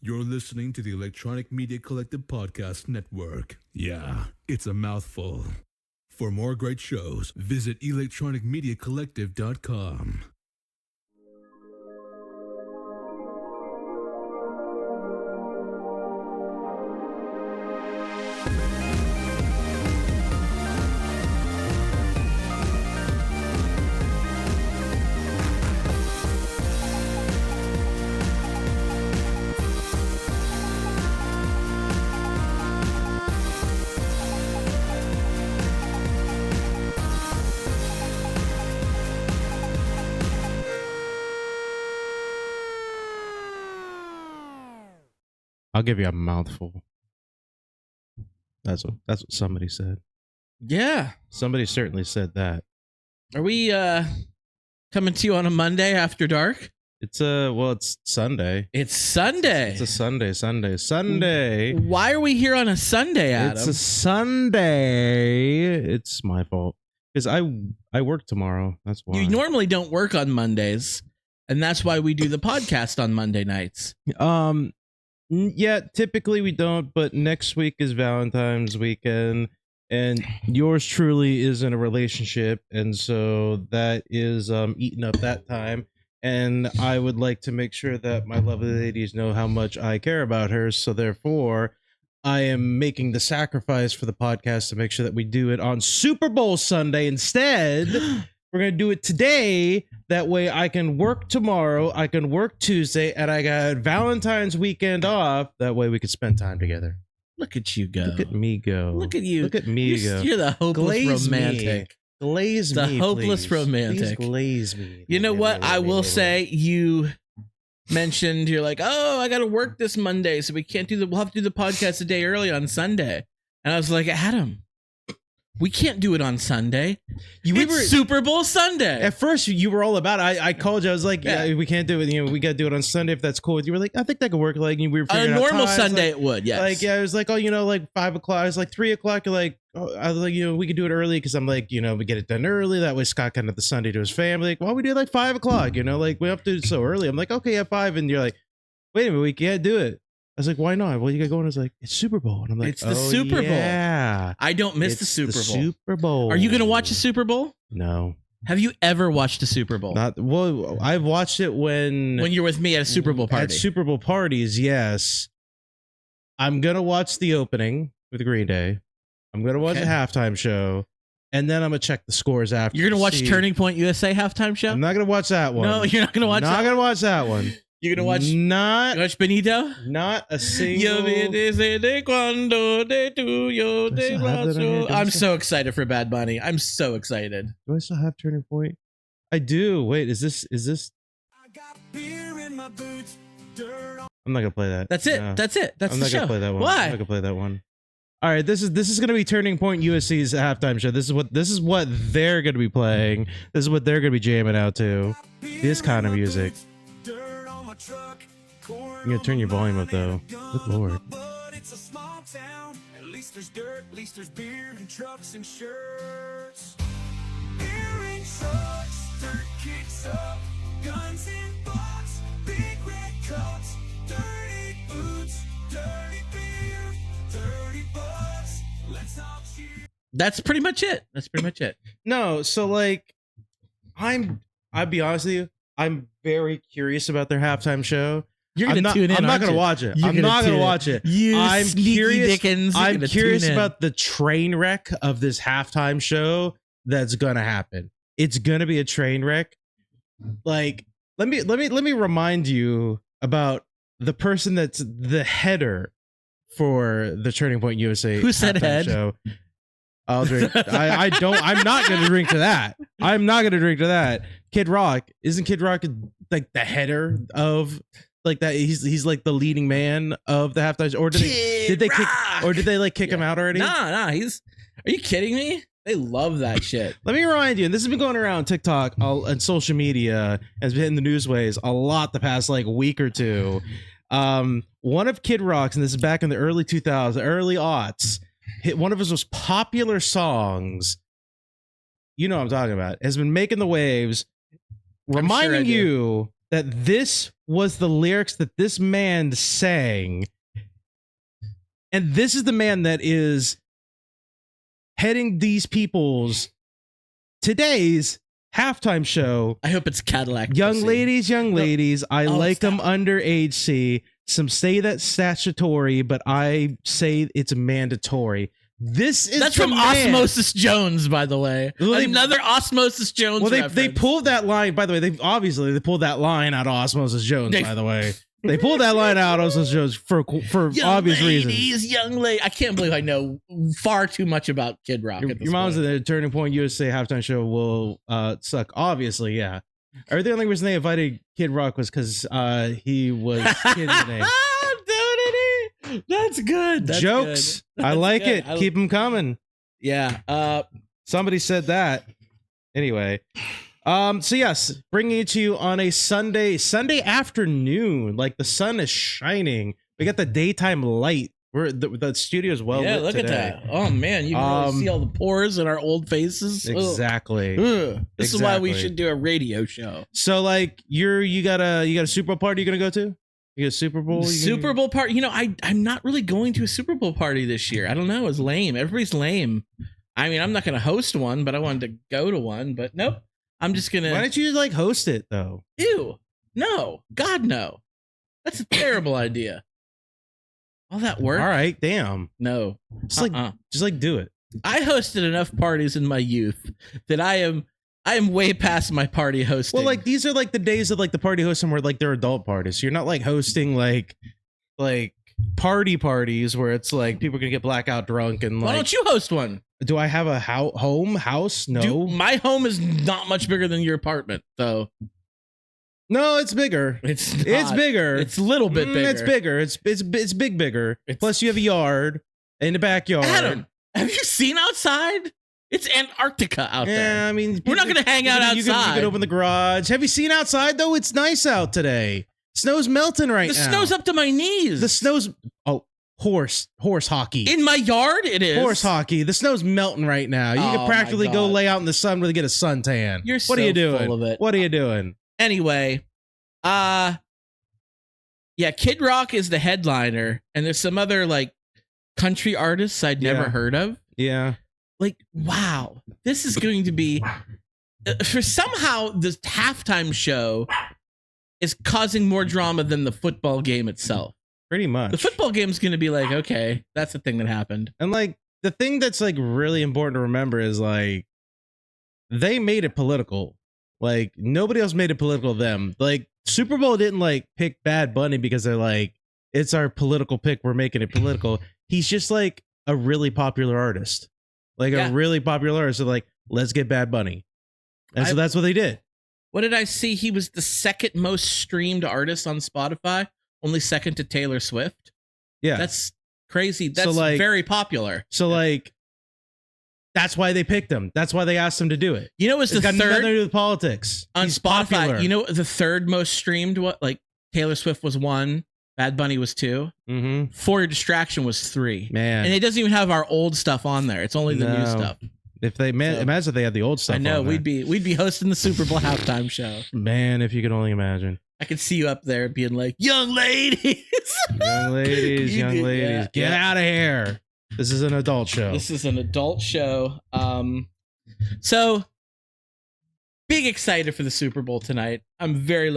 You're listening to the Electronic Media Collective Podcast Network. Yeah, it's a mouthful. For more great shows, visit electronicmediacollective.com. I'll give you a mouthful. That's what somebody said. Yeah. Somebody certainly said that. Are we coming to you on a Monday after dark? It's it's Sunday. It's Sunday. It's a Sunday. Why are we here on a Sunday, Adam? It's a Sunday. It's my fault. Because I work tomorrow. That's why. You normally don't work on Mondays, and that's why we do the podcast on Monday nights. Yeah, typically we don't, but next week is Valentine's weekend, and yours truly is in a relationship, and so that is eating up that time. And I would like to make sure that my lovely ladies know how much I care about her, so therefore I am making the sacrifice for the podcast to make sure that we do it on Super Bowl Sunday instead. We're going to do it today. That way I can work tomorrow, I can work Tuesday, and I got Valentine's weekend off. That way we could spend time together. Look at you go. Look at me go. Look at you. Look at me go. You're the hopeless Glaze romantic. Me. Glaze me, the hopeless please. romantic. Please glaze me. You know what? I will say you mentioned you're like, oh, I got to work this Monday, so we'll have to do the podcast a day early on Sunday. And I was like, Adam, we can't do it on Sunday. It's Super Bowl Sunday. At first, you were all about it. I called you. I was like, yeah, we can't do it. You know, we got to do it on Sunday if that's cool with you. You were like, I think that could work. Like, we were figuring on a normal out Sunday, like, it would, yes. Like, yeah, it was like, oh, you know, like 5 o'clock. I was like 3 o'clock. You're like, oh, I was like, you know, we could do it early because I'm like, you know, we get it done early. That way, Scott kind of the Sunday to his family. Like, well, we do it like 5 o'clock. You know, like we have to do it so early. I'm like, okay, at 5, and you're like, wait a minute, we can't do it. I was like, why not? Well, you got going. I was like, it's Super Bowl. And I'm like, it's the Super Bowl. Yeah. I don't miss the Super Bowl. Super Bowl. Are you going to watch the Super Bowl? No. Have you ever watched a Super Bowl? Not well. I've watched it when you're with me at a Super Bowl party. At Super Bowl parties, yes. I'm going to watch the opening with Green Day. I'm going to watch the halftime show. And then I'm going to check the scores after. You're going to watch Turning Point USA halftime show? I'm not going to watch that one. No, you're not going to watch that? Not going to watch that one. You're gonna watch watch Benito? Not a single. I'm so excited for Bad Bunny. I'm so excited. Do I still have Turning Point? I do. Wait, is this? I'm not gonna play that. That's it. No. That's it. That's I'm the not show. gonna play that one. Why? I'm not gonna play that one. All right, this is gonna be Turning Point USC's halftime show. This is what they're gonna be playing. This is what they're gonna be jamming out to. This kind of music. I'm gonna turn your volume up though. Good lord. It's a small town. At least there's dirt, at least there's beer and trucks and shirts. Earring shorts, dirt kicks up, guns in box, big red coats, dirty boots, dirty beer, dirty bucks. Let's all cheer. That's pretty much it. No, so like I'll be honest with you, I'm very curious about their halftime show. You're gonna tune in. I'm not gonna watch it. I'm not gonna watch it. I'm curious. Dickens, I'm curious about the train wreck of this halftime show that's gonna happen. It's gonna be a train wreck. Like, let me remind you about the person that's the header for the Turning Point USA. Who said head? Show. I'll drink. I'm not gonna drink to that. I'm not gonna drink to that. Kid Rock, isn't Kid Rock like the header of? Like that, he's like the leading man of the halftime. Or did they kick him out already? Nah. Are you kidding me? They love that shit. Let me remind you, and this has been going around TikTok and social media, has been in the newsways a lot the past like week or two. One of Kid Rock's, and this is back in the early 2000s, early aughts, hit one of his most popular songs. You know what I'm talking about. Has been making the waves, reminding you that this was the lyrics that this man sang. And this is the man that is heading these people's today's halftime show. I hope it's Cadillac. Young Pussy. ladies, I like stop. them underage. See, some say that's statutory, but I say it's mandatory. That's from man. Osmosis Jones, by the way. Well, Another Osmosis Jones. Well, they reference. pulled that line. By the way, they pulled that line out of Osmosis Jones. By the way, they pulled that line out of Osmosis Jones for young obvious ladies, reasons. Young lady. I can't believe I know far too much about Kid Rock. Your mom's at the Turning Point USA halftime show will suck. Obviously, yeah. Or the only reason they invited Kid Rock was because he was Kid in the name. That's good. That's Jokes. Good. I like good. it. Keep them coming. Yeah. Somebody said that. Anyway. So yes, bringing it to you on a Sunday afternoon. Like the sun is shining. We got the daytime light. The studio's well lit look today. at that. Oh man, you can really see all the pores in our old faces. Exactly. Ugh. This is why we should do a radio show. So like you got a Super Bowl party you're gonna go to? You got a Super Bowl? Super Bowl party. You know, I'm not really going to a Super Bowl party this year. I don't know. It's lame. Everybody's lame. I mean, I'm not going to host one, but I wanted to go to one. But nope. I'm just going to. Why don't you like host it though? Ew. No. God, no. That's a terrible idea. All that work. All right. Damn. No. Just like do it. I hosted enough parties in my youth that I am way past my party hosting. Well, like these are like the days of like the party hosting where like they're adult parties. So you're not like hosting like parties where it's like people are gonna get blackout drunk and like. Why don't you host one? Do I have a house? No. My home is not much bigger than your apartment, though. No, it's bigger. It's not. It's bigger. It's a little bit bigger. It's bigger. It's bigger. Plus, you have a yard in the backyard. Adam, have you seen outside? It's Antarctica out there. Yeah, I mean, we're not going to hang out outside. You can open the garage. Have you seen outside though? It's nice out today. Snow's melting right now. The snow's up to my knees. The snow's horse hockey in my yard. It is horse hockey. The snow's melting right now. You can practically go lay out in the sun to get a suntan. You're what are you doing? Full of it. What are you doing? Anyway, yeah, Kid Rock is the headliner, and there's some other like country artists I'd never heard of. Yeah. Like, wow, this is going to be for somehow this halftime show is causing more drama than the football game itself. Pretty much. The football game is going to be like, okay, that's the thing that happened. And like the thing that's like really important to remember is like they made it political. Like nobody else made it political them. Like Super Bowl didn't like pick Bad Bunny because they're like, it's our political pick. We're making it political. He's just like a really popular artist. Like a really popular artist. So like, let's get Bad Bunny. And so that's what they did. What did I see? He was the second most streamed artist on Spotify, only second to Taylor Swift. Yeah. That's crazy. That's So, like, very popular. So like, that's why they picked him. That's why they asked him to do it. You know, it's got the nothing to third do with politics. on He's Spotify. popular. You know, the third most streamed. What like Taylor Swift was 1, Bad Bunny was 2, For Your Distraction was 3. Man, and it doesn't even have our old stuff on there. It's only the new stuff. If they imagine if they had the old stuff. I know on there. we'd be hosting the Super Bowl halftime show. Man, if you could only imagine. I could see you up there being like, young ladies, young ladies, get out of here. This is an adult show. This is an adult show. So big excited for the Super Bowl tonight. I'm very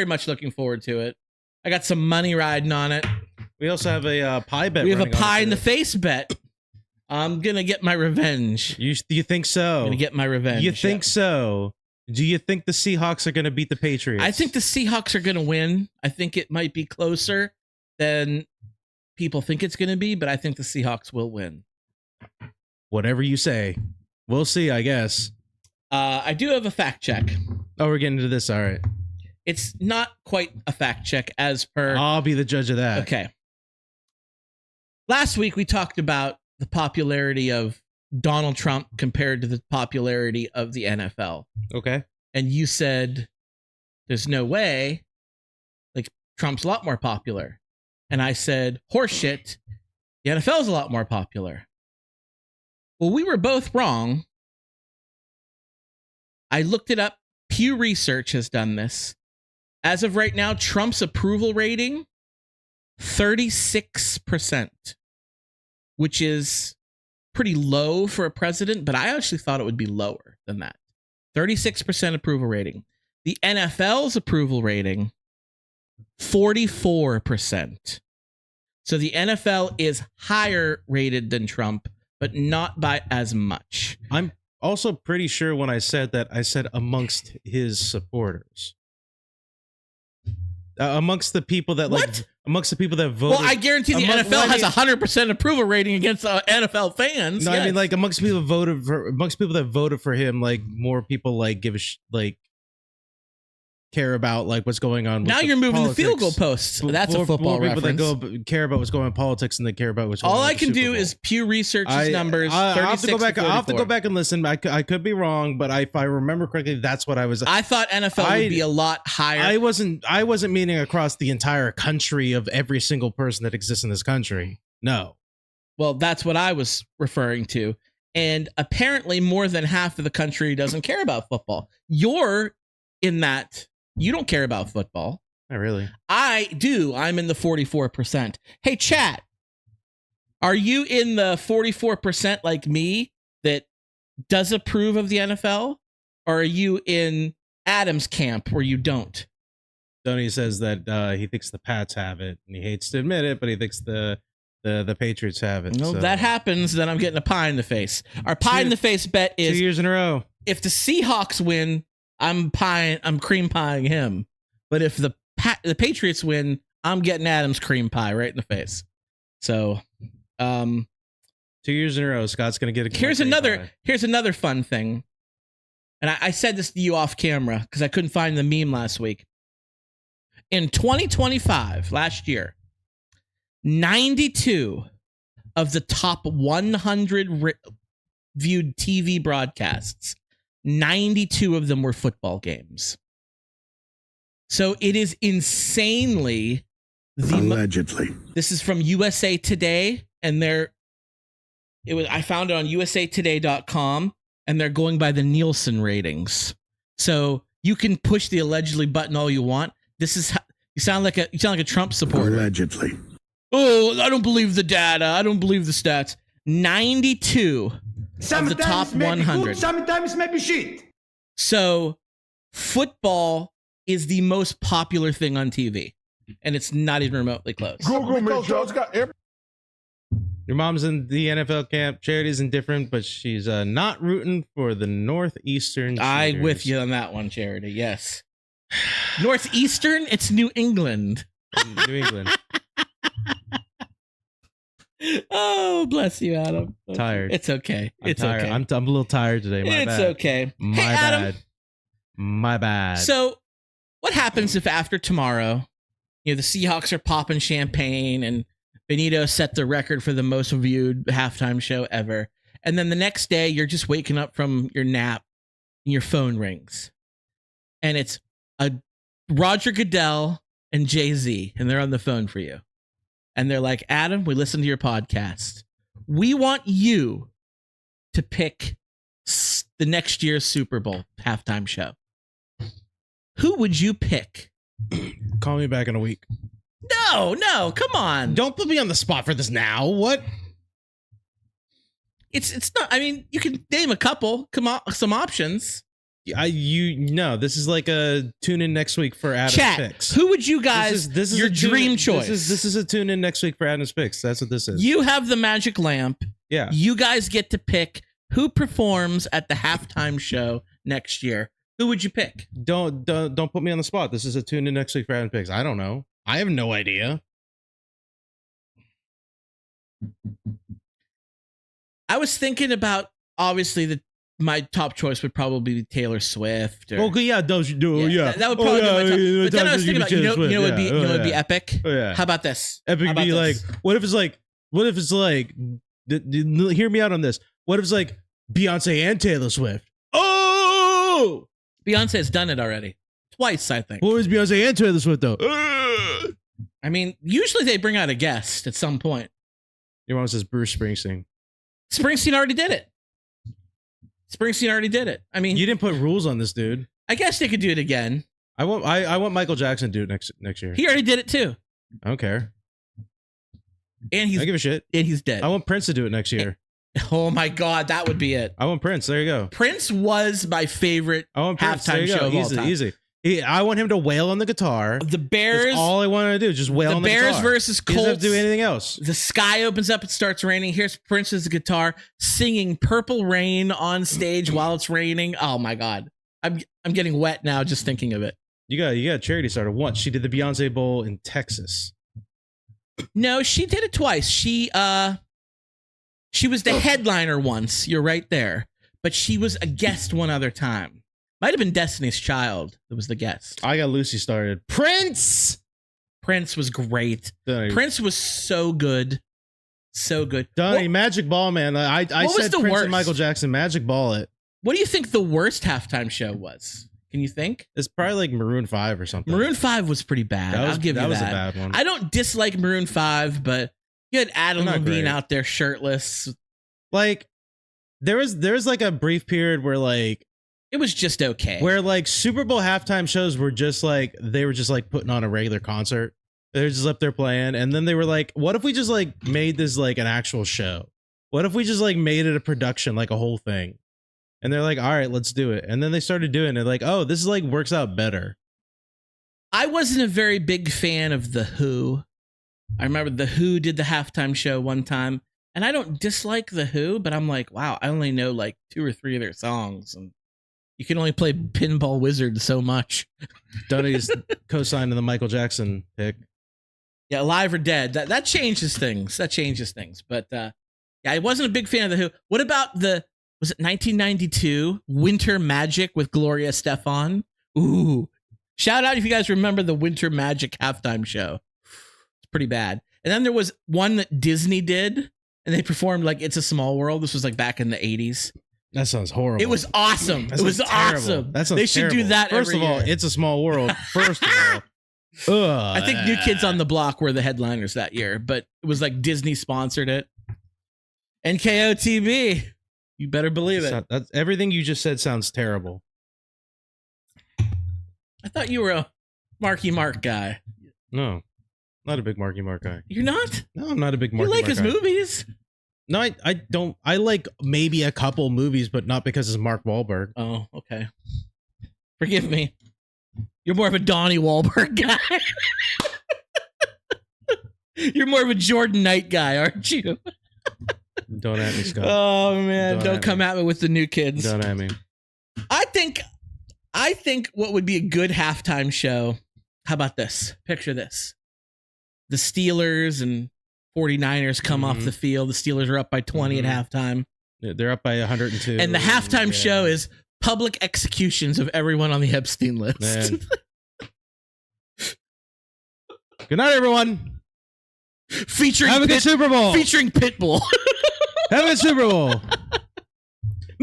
much looking forward to it. I got some money riding on it. We also have a pie bet. We have a pie in the face bet. I'm gonna get my revenge. You think so? I'm gonna get my revenge. You think so? Do you think the Seahawks are gonna beat the Patriots? I think the Seahawks are gonna win. I think it might be closer than people think it's gonna be, but I think the Seahawks will win. Whatever you say. We'll see, I guess. I do have a fact check. Oh, we're getting into this. All right. It's not quite a fact check as per. I'll be the judge of that. Okay. Last week we talked about the popularity of Donald Trump compared to the popularity of the NFL. Okay. And you said there's no way, like Trump's a lot more popular. And I said, horseshit, the NFL is a lot more popular. Well, we were both wrong. I looked it up. Pew Research has done this. As of right now, Trump's approval rating, 36%, which is pretty low for a president, but I actually thought it would be lower than that. 36% approval rating. The NFL's approval rating, 44%. So the NFL is higher rated than Trump, but not by as much. I'm also pretty sure when I said that, I said amongst his supporters. Amongst the people that amongst the people that voted. Well, I guarantee the NFL has 100% approval rating against NFL fans. No, yes. I mean, like amongst people that voted for him, like more people like give a care about like what's going on. Now you're moving the field goal posts. That's a football reference. People that care about what's going on in politics, and they care about what's going on. All I can do is Pew Research's numbers. I have to go back. I have to go back and listen. I could be wrong, but if I remember correctly, that's what I was. I thought NFL would be a lot higher. I wasn't meaning across the entire country of every single person that exists in this country. No. Well, that's what I was referring to, and apparently more than half of the country doesn't care about football. You're in that. You don't care about football. Not really. I do. I'm in the 44%. Hey, chat. Are you in the 44% like me that does approve of the NFL? Or are you in Adam's camp where you don't? Tony says that he thinks the Pats have it, and he hates to admit it, but he thinks the Patriots have it. No, so. that happens, then I'm getting a pie in the face. Our pie in the face bet is 2 years in a row. If the Seahawks win, I'm cream pieing him. But if the Patriots win, I'm getting Adam's cream pie right in the face. So, 2 years in a row, Scott's gonna get a. Here's another fun thing, and I said this to you off camera because I couldn't find the meme last week. In 2025, last year, 92 of the top 100 viewed TV broadcasts. 92 of them were football games. So it is insanely allegedly. This is from USA Today, and I found it on usatoday.com, and they're going by the Nielsen ratings. So you can push the allegedly button all you want. This is you sound like a Trump supporter. Allegedly. Oh, I don't believe the data. I don't believe the stats. 92 of the top 100. Good, sometimes maybe shit. So football is the most popular thing on TV, and it's not even remotely close. Google me, Joe's got every. Your mom's in the NFL camp. Charity's indifferent, but she's not rooting for the Northeastern. I'm with you on that one, Charity. Yes. Northeastern? It's New England. New England. Oh, bless you, Adam. Tired. It's okay. It's tired. Okay. I'm a little tired today. My bad. It's okay. My hey, bad. Adam, my bad. So, what happens if after tomorrow, the Seahawks are popping champagne and Benito set the record for the most viewed halftime show ever, and then the next day you're just waking up from your nap and your phone rings, and it's a Roger Goodell and Jay-Z, and they're on the phone for you. And they're like, Adam, we listened to your podcast. We want you to pick the next year's Super Bowl halftime show. Who would you pick? Call me back in a week. No, come on. Don't put me on the spot for this now. What? It's not. I mean, you can name a couple. Come on, some options. This is like a tune in next week for Adam's picks. Who would you guys? This is your dream choice. This is a tune in next week for Adam's picks. That's what this is. You have the magic lamp. Yeah. You guys get to pick who performs at the halftime show next year. Who would you pick? Don't put me on the spot. This is a tune in next week for Adam's picks. I don't know. I have no idea. I was thinking about obviously my top choice would probably be Taylor Swift. Or, okay, yeah, those you do, yeah. That would probably be my top. But then I was thinking about, would be epic? Oh, yeah. How about this? Epic would be like, what if it's like, hear me out on this. What if it's like Beyonce and Taylor Swift? Oh! Beyonce has done it already. Twice, I think. What was Beyonce and Taylor Swift, though? I mean, usually they bring out a guest at some point. Your mom says Bruce Springsteen. Springsteen already did it. I mean, you didn't put rules on this dude. I guess they could do it again. I want Michael Jackson to do it next year. He already did it too. I don't care. And I don't give a shit. he's dead. I want Prince to do it next year. Oh my God, that would be it. I want Prince. There you go. Prince was my favorite I want Prince. There halftime you go. show of all Easy, time. easy. I want him to wail on the guitar. The Bears. That's all I want to do. Just wail The on the Bears guitar. versus He doesn't have Colts. to do anything else. The sky opens up. It starts raining. Here's Prince's guitar singing "Purple Rain" on stage while it's raining. Oh my God, I'm getting wet now just thinking of it. You got charity starter once. She did the Beyonce Bowl in Texas. No, she did it twice. She was the headliner once. You're right there, but she was a guest one other time. Might have been Destiny's Child that was the guest. I got Lucy started. Prince Prince was great. Donnie, Prince was so good. So good. Donnie, Magic Ball, man. I was said the Prince worst? and Michael Jackson. Magic Ball it. What do you think the worst halftime show was? Can you think? It's probably like Maroon 5 or something. Maroon 5 was pretty bad. I'll give you that. That was a bad one. I don't dislike Maroon 5, but you had Adam They're not Levine great. out there shirtless. Like there was like a brief period where It was just okay. where like Super Bowl halftime shows were just like they were just like putting on a regular concert. They were just up there playing, and then they were like, "What if we just like made this like an actual show? What if we just like made it a production, like a whole thing?" And they're like, "All right, let's do it." And then they started doing it. Like, "Oh, this is like works out better." I wasn't a very big fan of The Who. I remember The Who did the halftime show one time, and I don't dislike The Who, but I'm like, wow, I only know like 2 or 3 of their songs, and you can only play Pinball Wizard so much. Donnie's co-signed to the Michael Jackson pick. Yeah, Alive or Dead. That changes things. That changes things. But yeah, I wasn't a big fan of The Who. What about was it 1992 Winter Magic with Gloria Estefan? Ooh. Shout out if you guys remember the Winter Magic halftime show. It's pretty bad. And then there was one that Disney did, and they performed like It's a Small World. This was like back in the 80s. That sounds horrible. It was awesome. That It was sounds terrible. awesome. That sounds They should do terrible. that First every of all, year. It's a Small World. First of all. Ugh. I think New Kids on the Block were the headliners that year, but it was like Disney sponsored it. NKOTB. You better believe it. That's everything you just said sounds terrible. I thought you were a Marky Mark guy. No, not a big Marky Mark guy. You're not? No, I'm not a big Marky You like Mark his guy. movies? No, I don't. I like maybe a couple movies, but not because it's Mark Wahlberg. Oh, okay. Forgive me. You're more of a Donnie Wahlberg guy. You're more of a Jordan Knight guy, aren't you? Don't at me, Scott. Oh man, Don't don't at come me. at me with the new kids. Don't at me. I think what would be a good halftime show. How about this? Picture this. The Steelers and 49ers come off Mhm. the field. The Steelers are up by 20 Mhm. at halftime. They're up by 102. And the halftime Yeah. show is public executions of everyone on the Epstein list. Man. Good night, everyone. featuring Have a good Super Bowl. featuring Pitbull. Have a good Super Bowl.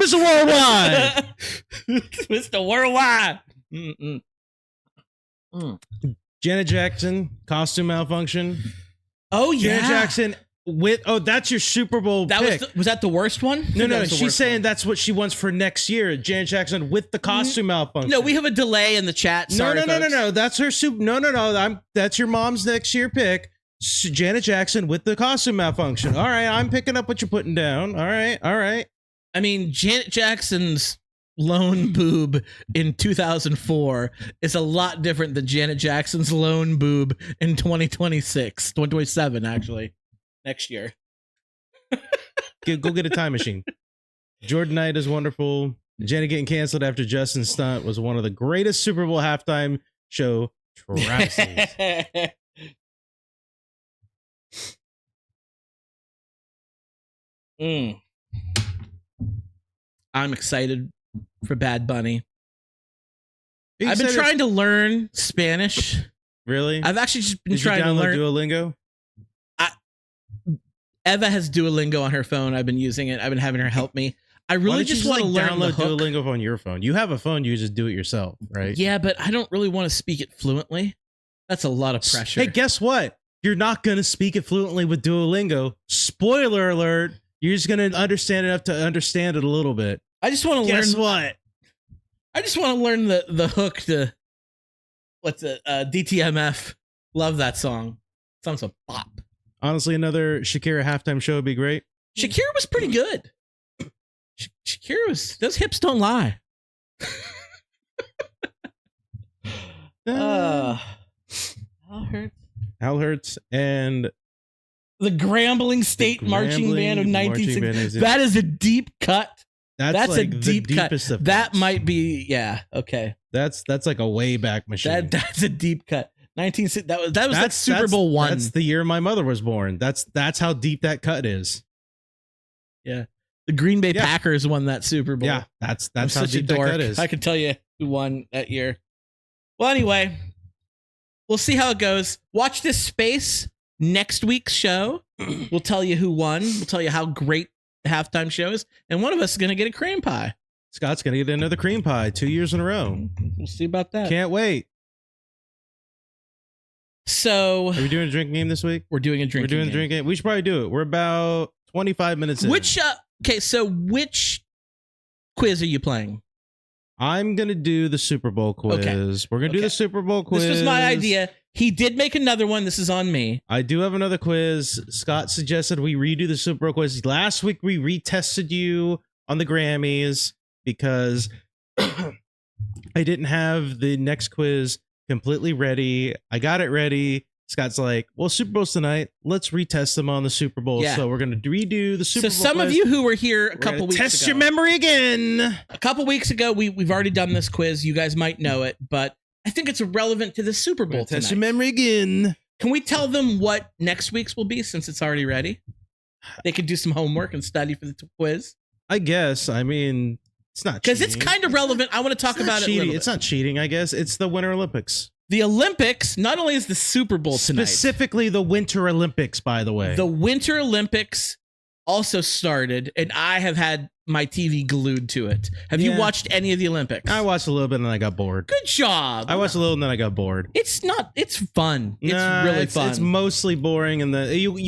Mr. Worldwide. Mr. Worldwide. Mm-mm. Janet Jackson, costume malfunction. Oh yeah, Janet Jackson that's your Super Bowl That pick. was that the worst one? No, she's saying that's what she wants for next year. Janet Jackson with the costume malfunction. No, we have a delay in the chat. Sorry, folks. No. That's her super. No. That's your mom's next year pick. Janet Jackson with the costume malfunction. All right, I'm picking up what you're putting down. All right. I mean, Janet Jackson's lone boob in 2004 is a lot different than Janet Jackson's lone boob in 2027, actually, next year. Go get a time machine. Jordan Knight is wonderful. Janet getting canceled after Justin Stunt was one of the greatest Super Bowl halftime show travesties. I'm excited for Bad Bunny. You I've been said trying to learn Spanish. Really? I've actually just been Did you trying to download learn. Duolingo? Eva has Duolingo on her phone. I've been using it. I've been having her help me. I Why really don't you just want to like learn the download hook. Duolingo on your phone. You have a phone, you just do it yourself, right? Yeah, but I don't really want to speak it fluently. That's a lot of pressure. Hey, guess what? You're not going to speak it fluently with Duolingo. Spoiler alert. You're just going to understand enough to understand it a little bit. I just want to learn. Guess what? I just want to learn the hook to what's it? DTMF. Love that song. Song's a bop. Honestly, another Shakira halftime show would be great. Shakira was pretty good. Shakira was, those hips don't lie. Al Hurts. Al Hurts and The Grambling State Marching Band of 1960. That is a deep cut. That's like a deep cut. That might be, yeah, okay. That's like a way back machine. That's a deep cut. 1960. That was like Super Bowl one. That's the year my mother was born. That's how deep that cut is. Yeah, the Green Bay Packers won that Super Bowl. Yeah, that's how deep that cut is. I can tell you who won that year. Well, anyway, we'll see how it goes. Watch this space. Next week's show, we'll tell you who won. We'll tell you how great the halftime show is, and one of us is going to get a cream pie. Scott's going to get another cream pie 2 years in a row. We'll see about that. Can't wait. So, are we doing a drinking game this week? We're doing a drinking game. We're doing a drinking game. We should probably do it. We're about 25 minutes in. Which quiz are you playing? I'm going to do the Super Bowl quiz. Okay. We're going to do the Super Bowl quiz. This was my idea. He did make another one. This is on me. I do have another quiz. Scott suggested we redo the Super Bowl quiz. Last week, we retested you on the Grammys because I didn't have the next quiz completely ready. I got it ready. Scott's like, well, Super Bowl's tonight. Let's retest them on the Super Bowl. Yeah. So we're going to redo the Super Bowl. So some of you who were here a couple weeks ago. Test your memory again. A couple weeks ago, we've already done this quiz. You guys might know it, but I think it's relevant to the Super Bowl tonight. Test your memory again. Can we tell them what next week's will be since it's already ready? They could do some homework and study for the quiz. I guess. I mean, it's not because it's kind of relevant. I want to talk about it a little bit. It's not cheating, I guess. It's the Winter Olympics. The Olympics, not only is the Super Bowl tonight. Specifically the Winter Olympics, by the way. The Winter Olympics also started, and I have had my TV glued to it. Have you watched any of the Olympics? I watched a little bit and then I got bored. Good job. I watched a little and then I got bored. It's fun. It's really fun. It's mostly boring. And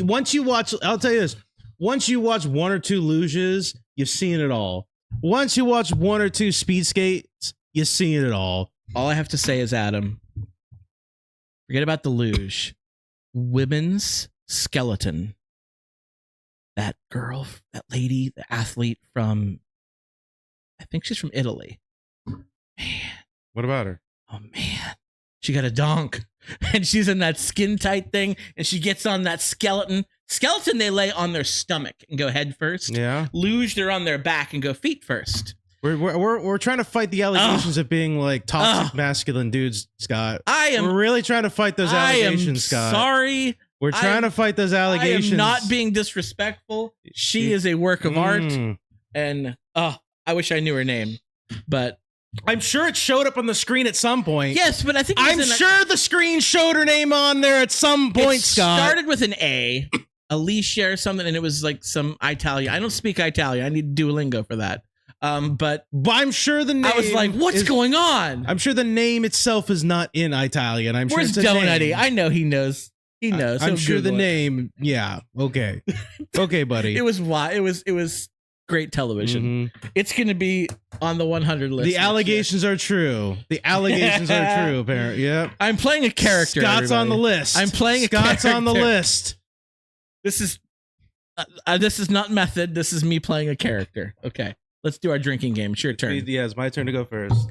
once you watch, I'll tell you this. Once you watch one or two luges, you've seen it all. Once you watch one or two speed skates, you've seen it all. All I have to say is, Adam, forget about the luge. Women's skeleton. That girl, that lady, the athlete from, I think she's from Italy. Man. What about her? Oh, man. She got a donk. And she's in that skin tight thing. And she gets on that skeleton. Skeleton, they lay on their stomach and go head first. Yeah. Luge, they're on their back and go feet first. We're trying to fight the allegations of being like toxic masculine dudes, Scott. We're really trying to fight those allegations, Scott. Sorry. We're trying to fight those allegations. I am not being disrespectful. She is a work of art. And I wish I knew her name. But I'm sure it showed up on the screen at some point. Yes, but I think I'm sure the screen showed her name on there at some point, Scott. It started with an A, Alicia or something, and it was like some Italian. I don't speak Italian. I need Duolingo for that. But I'm sure the name. I was like, "What's going on?" I'm sure the name itself is not in Italian. I'm Where's sure it's a Donutty? name. I know he knows. He knows. I'm sure the name. Yeah. Okay. Okay, buddy. It was great television. Mm-hmm. It's going to be on the 100 list. The allegations are true. The allegations are true. Apparently, yeah. I'm playing a character. Scott's on the list. I'm playing a character. Scott's on the list. This is not method. This is me playing a character. Okay. Let's do our drinking game. It's your turn. Yeah, it's my turn to go first.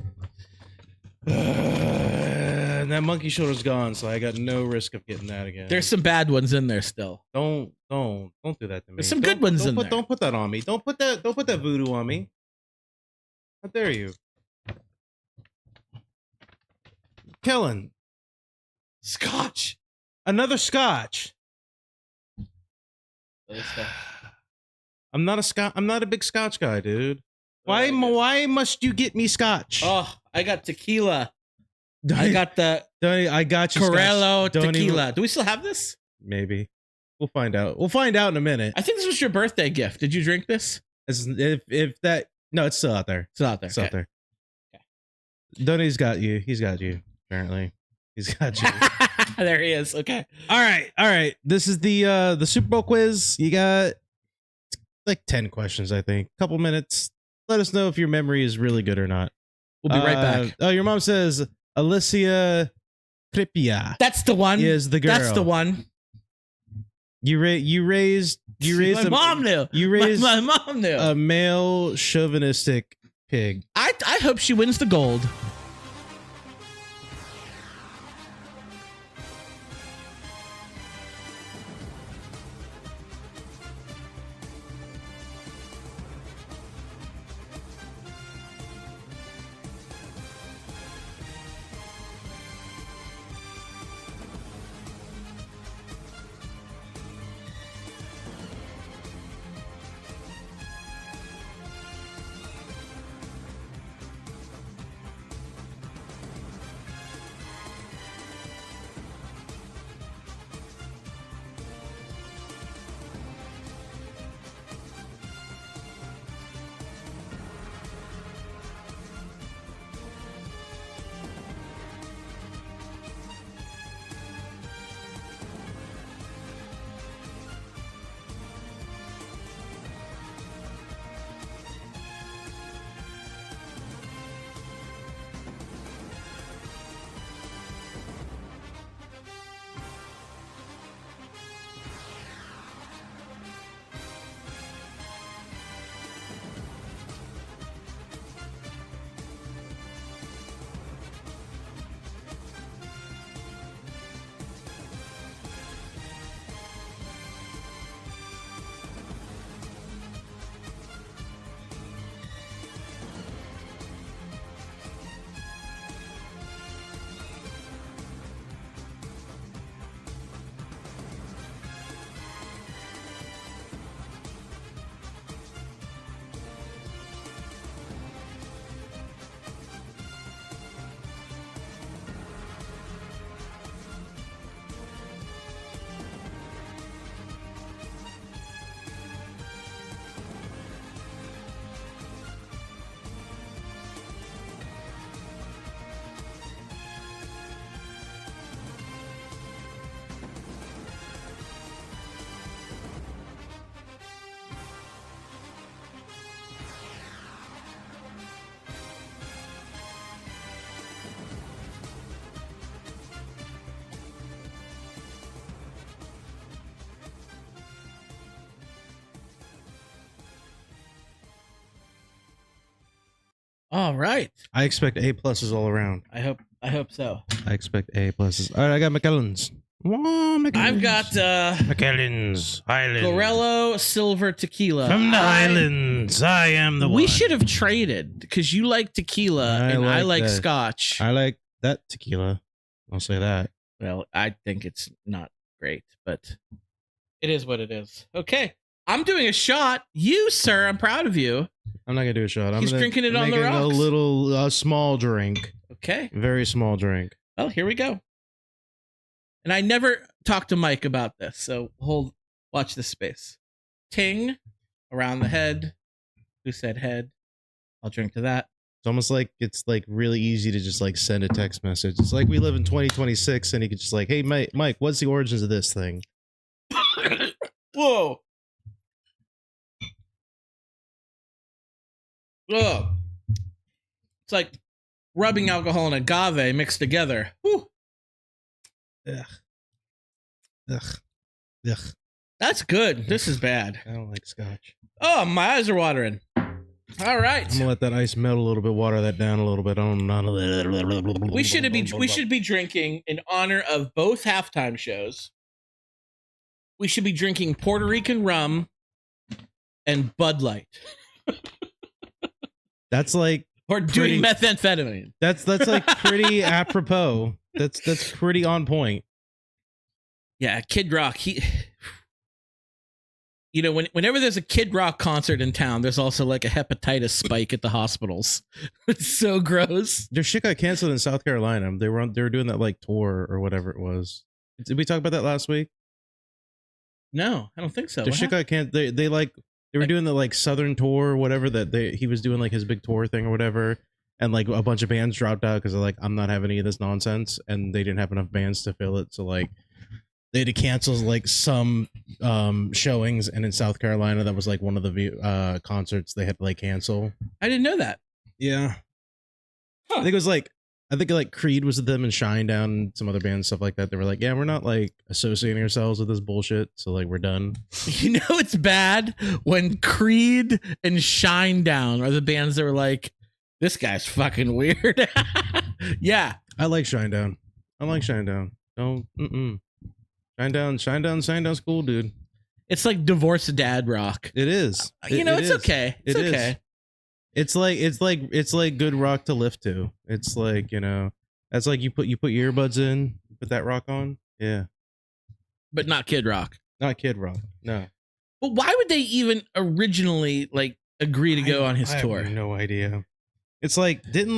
And that monkey shoulder's gone, so I got no risk of getting that again. There's some bad ones in there still. Don't do that to me. There's some good ones in there. Don't put that on me. Don't put that voodoo on me. How dare you? Kellen. Scotch. Another scotch. I'm not a big scotch guy, dude. Why must you get me scotch? Oh, I got tequila. I got you. Corello tequila. Do we still have this? Maybe. We'll find out. We'll find out in a minute. I think this was your birthday gift. Did you drink this? If that, no, it's still out there. Still out there. It's out there. Okay. Donnie's got you. He's got you. Apparently, he's got you. There he is. Okay. All right. This is the Super Bowl quiz. You got like 10 questions, I think. Couple minutes. Let us know if your memory is really good or not. We'll be right back. Oh, your mom says Alicia Pripyat That's the one. is the girl. That's the one. You raised My mom knew. You raised my mom knew. a male chauvinistic pig. I hope she wins the gold. All right. I expect A pluses all around. I hope so. I expect A pluses. All right, I got McKellen's. I've got McKellen's Island. Gorello Silver Tequila. From the islands, I am the one. We should have traded because you like tequila and I like that. scotch. I like that tequila. I'll say that. Well, I think it's not great, but it is what it is. Okay. I'm doing a shot. You, sir, I'm proud of you. I'm not gonna do a shot. He's drinking it on the making rocks. a little small drink. Okay. Very small drink. Well, here we go. And I never talked to Mike about this, so watch this space. Ting around the head. Who said head? I'll drink to that. It's almost like it's like really easy to just like send a text message. It's like we live in 2026 and you could just like, hey Mike, what's the origins of this thing? Whoa. Whoa. It's like rubbing alcohol and agave mixed together. Whew. Ugh. Ugh. Ugh. That's good. This is bad. I don't like scotch. Oh, my eyes are watering. All right. I'm gonna let that ice melt a little bit, water that down a little bit. We should be drinking in honor of both halftime shows. We should be drinking Puerto Rican rum and Bud Light. That's like Or doing methamphetamine. That's like pretty apropos. That's pretty on point. Yeah, Kid Rock. Whenever there's a Kid Rock concert in town, there's also like a hepatitis spike at the hospitals. It's so gross. Their shit got canceled in South Carolina. They were doing that like tour or whatever it was. Did we talk about that last week? No, I don't think so. Their shit got canceled. They were doing the like Southern tour or whatever he was doing like his big tour thing or whatever. And like a bunch of bands dropped out because they're like, I'm not having any of this nonsense. And they didn't have enough bands to fill it. So like they had to cancel like some showings. And in South Carolina, that was like one of the concerts they had to like cancel. I didn't know that. Yeah. Huh. I think it was like I think like Creed was with them and Shinedown and some other bands, stuff like that. They were like, yeah, we're not like associating ourselves with this bullshit. So like we're done. You know it's bad when Creed and Shinedown are the bands that were like, this guy's fucking weird. Yeah. I like Shinedown. Don't Shinedown's cool, dude. It's like divorced dad rock. It is. It's okay. It's okay. It's like good rock to lift to. It's like, that's like you put your earbuds in, put that rock on. Yeah. But not Kid Rock. Not Kid Rock. No. But why would they even originally like agree to go on his tour? I have no idea. It's like didn't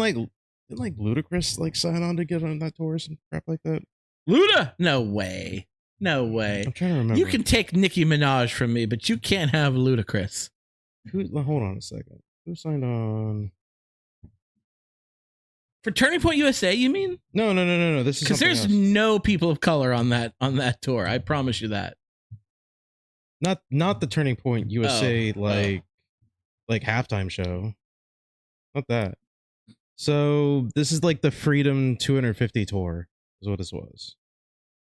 Ludacris like sign on to get on that tour or some crap like that? Luda? No way. I'm trying to remember. You can take Nicki Minaj from me, but you can't have Ludacris. Hold on a second. Who signed on? For Turning Point USA, you mean? No. This is because there's no people of color on that tour. I promise you that. Not the Turning Point USA like halftime show. Not that. So this is like the Freedom 250 tour is what this was. Is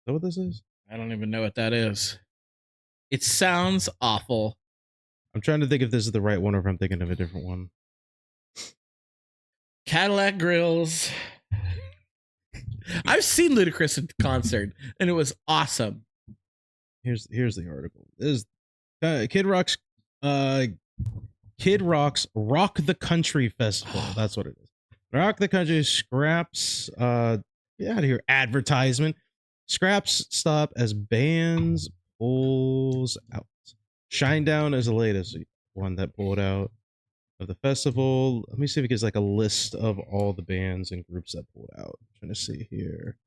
that what this is? I don't even know what that is. It sounds awful. I'm trying to think if this is the right one or if I'm thinking of a different one. Cadillac Grills. I've seen Ludacris in concert and it was awesome. Here's the article. This is Kid Rock's Rock the Country Festival. That's what it is. Rock the Country scraps get out of here. Advertisement. Scraps stop as bands pulls out. Shinedown is the latest one that pulled out of the festival. Let me see if it gives like a list of all the bands and groups that pulled out. I'm trying to see here.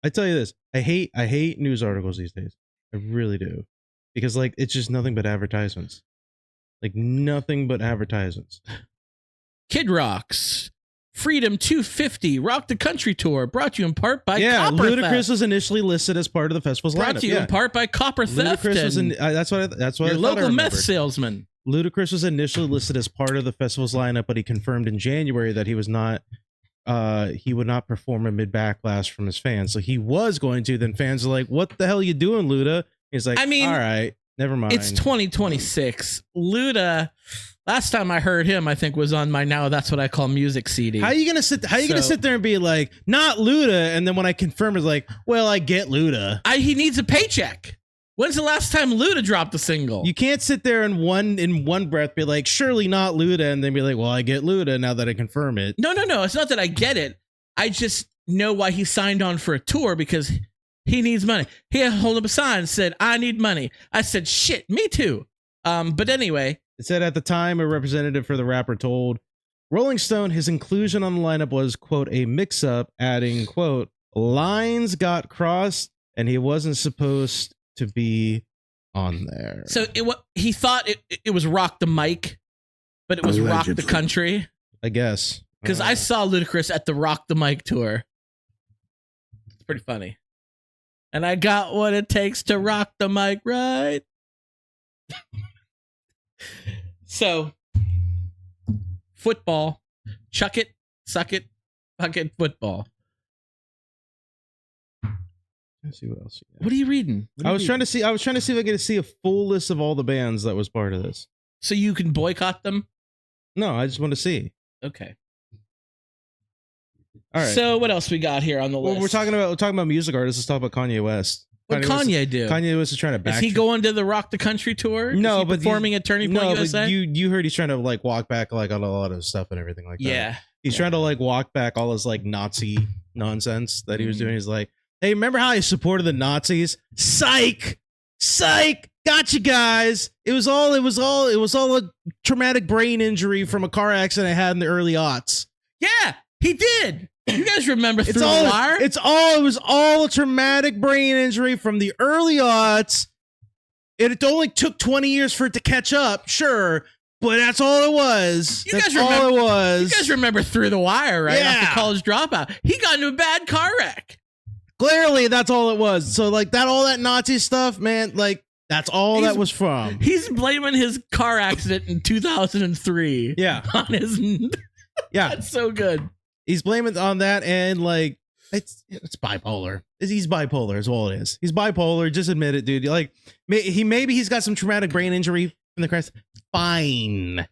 I tell you this, I hate news articles these days. I really do. Because like it's just nothing but advertisements. Like nothing but advertisements. Kid Rock's Freedom 250 Rock the Country Tour brought to you in part by Copper Ludacris Theft. was initially listed as part of the festival's lineup. Brought to you in part by Copper Theft. Ludacris was that's what your local meth salesman. Ludacris was initially listed as part of the festival's lineup, but he confirmed in January that he was not. He would not perform amid backlash from his fans. So he was going to. Then fans are like, "What the hell are you doing, Luda?" He's like, "I mean, all right, never mind." It's 2026. Luda. Last time I heard him, I think was on my Now That's What I Call Music CD. How are you gonna sit? How are you gonna sit there and be like, "Not Luda," and then when I confirm, it's like, "Well, I get Luda." He needs a paycheck. When's the last time Luda dropped a single? You can't sit there in one breath be like, surely not Luda, and then be like, well, I get Luda now that I confirm it. No. It's not that I get it. I just know why he signed on for a tour because he needs money. He had to hold up a sign and said, I need money. I said, shit, me too. But anyway. It said at the time, a representative for the rapper told Rolling Stone his inclusion on the lineup was, quote, a mix-up, adding, quote, lines got crossed and he wasn't supposed to be on there. So he thought it was Rock the Mic, but it was Rock the Country. I guess. Because I saw Ludacris at the Rock the Mic tour. It's pretty funny. And I got what it takes to rock the mic, right? So, football. Chuck it, suck it, fuck it, football. Let's see what else. What are you reading? I was trying to see if I could see a full list of all the bands that was part of this. So you can boycott them? No, I just want to see. Okay. All right. So what else we got here on the list? We're talking about music artists. Let's talk about Kanye West. What Kanye do? Kanye West is trying to back. Is he going to the Rock the Country tour? No, is he but performing at Turning Point USA? But you heard he's trying to like walk back like on a lot of stuff and everything like that. Yeah. He's trying to like walk back all his like Nazi nonsense that he was doing. He's like, hey, remember how he supported the Nazis? Psych, got you guys. It was all a traumatic brain injury from a car accident I had in the early aughts. Yeah, he did. You guys remember Through the Wire? It was all a traumatic brain injury from the early aughts. It only took 20 years for it to catch up, sure, but that's all it was. You guys remember Through the Wire, right? Yeah. After College Dropout. He got into a bad car wreck. Clearly, that's all it was. So like all that Nazi stuff, man, like that's all that was from. He's blaming his car accident in 2003. Yeah. On his. Yeah. That's so good. He's blaming it on that, and like it's bipolar. He's bipolar is all it is. He's bipolar. Just admit it, dude. Like maybe he's got some traumatic brain injury from the crash. Fine,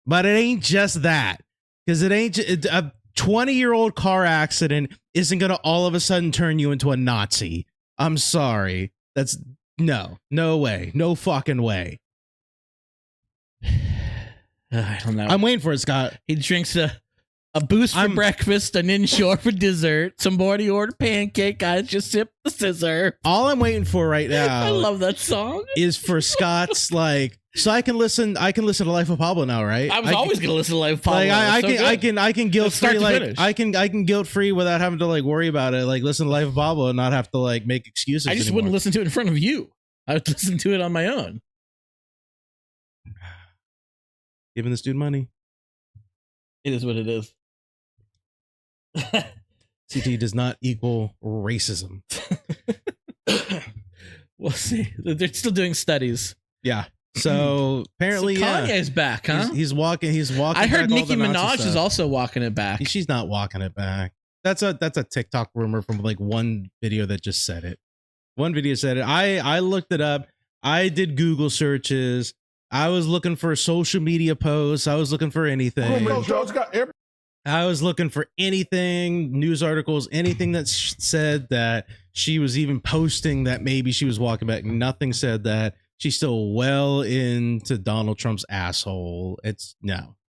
but it ain't just that, because it ain't a 20-year-old car accident isn't gonna all of a sudden turn you into a Nazi. I'm sorry. That's no way, no fucking way. I don't know. I'm waiting for it, Scott. He drinks a Boost for breakfast, an Inshore for dessert. Somebody ordered pancake. Guys, just sip the scissor. All I'm waiting for right now, I love that song, is for Scott's like, so I can listen to Life of Pablo now, right? I was always gonna listen to Life of Pablo. Like I can guilt free, like finish. I can guilt free without having to like worry about it. Like listen to Life of Pablo and not have to like make excuses. I just anymore. wouldn't listen to it in front of you. I would listen to it on my own. Giving this dude money. It is what it is. CT does not equal racism. We'll see. They're still doing studies. Yeah. So apparently, so Kanye's back, huh? He's walking. I heard back all Nicki the Nazi Minaj stuff. is also walking it back. She's not walking it back. That's a TikTok rumor from like one video that just said it. One video said it. I looked it up. I did Google searches. I was looking for social media posts. I was looking for anything. I was looking for anything, news articles, anything that said that she was even posting that maybe she was walking back. Nothing said that. She's still well into Donald Trump's asshole.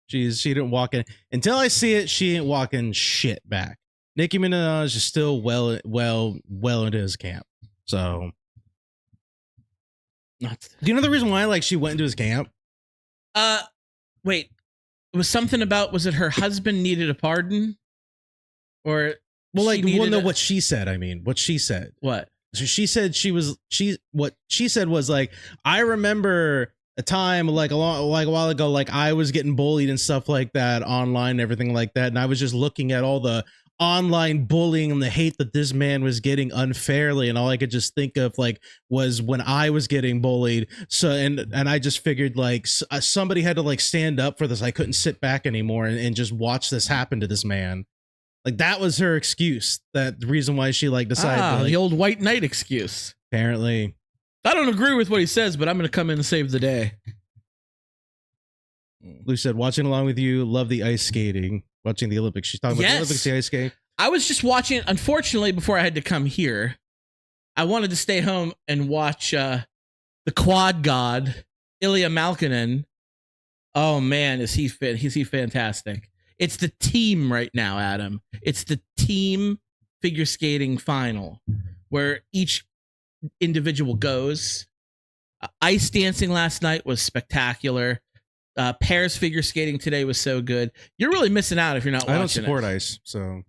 She didn't walk in until I see it. She ain't walking shit back. Nicki Minaj is still well into his camp. So, do you know the reason why she went into his camp? Wait. It was something about, was it her husband needed a pardon? Or what she said. I mean, what she said. What? So she said what she said was like, I remember a time a while ago, like I was getting bullied and stuff like that online and everything like that. And I was just looking at all the online bullying and the hate that this man was getting unfairly, and all I could just think of was when I was getting bullied. So and I just figured somebody had to stand up for this. I couldn't sit back anymore and just watch this happen to this man. That was her excuse. That the reason why she decided the old white knight excuse. Apparently, I don't agree with what he says, but I'm going to come in and save the day. Lou said, watching along with you, love the ice skating. Watching the Olympics. She's talking about the Olympics, the ice skate. I was just watching, unfortunately, before I had to come here, I wanted to stay home and watch the quad god, Ilya Malkinen. Oh, man, is he fit? Is he fantastic? It's the team right now, Adam. It's the team figure skating final where each individual goes. Ice dancing last night was spectacular. Pairs figure skating today was so good. You're really missing out if you're not watching. I don't support ice, so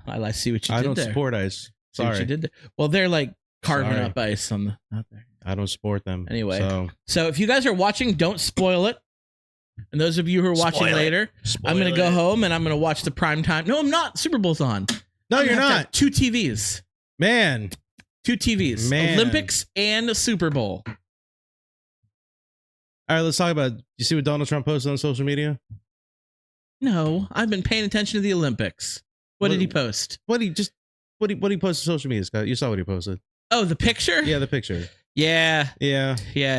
I see what you did. I don't there. support ice. See what you did there. Well, they're carving up ice on out there. I don't support them. Anyway, so if you guys are watching, don't spoil it. And those of you who are watching later, I'm going to go home and I'm going to watch the prime time. No, I'm not. Super Bowl's on. No, you're not. 2 TVs. Man. 2 TVs. Man. Olympics and a Super Bowl. All right, let's talk about, you see what Donald Trump posted on social media? No, I've been paying attention to the Olympics. What did he post? What he posted on social media, Scott? You saw what he posted. Oh, the picture? Yeah, the picture. Yeah.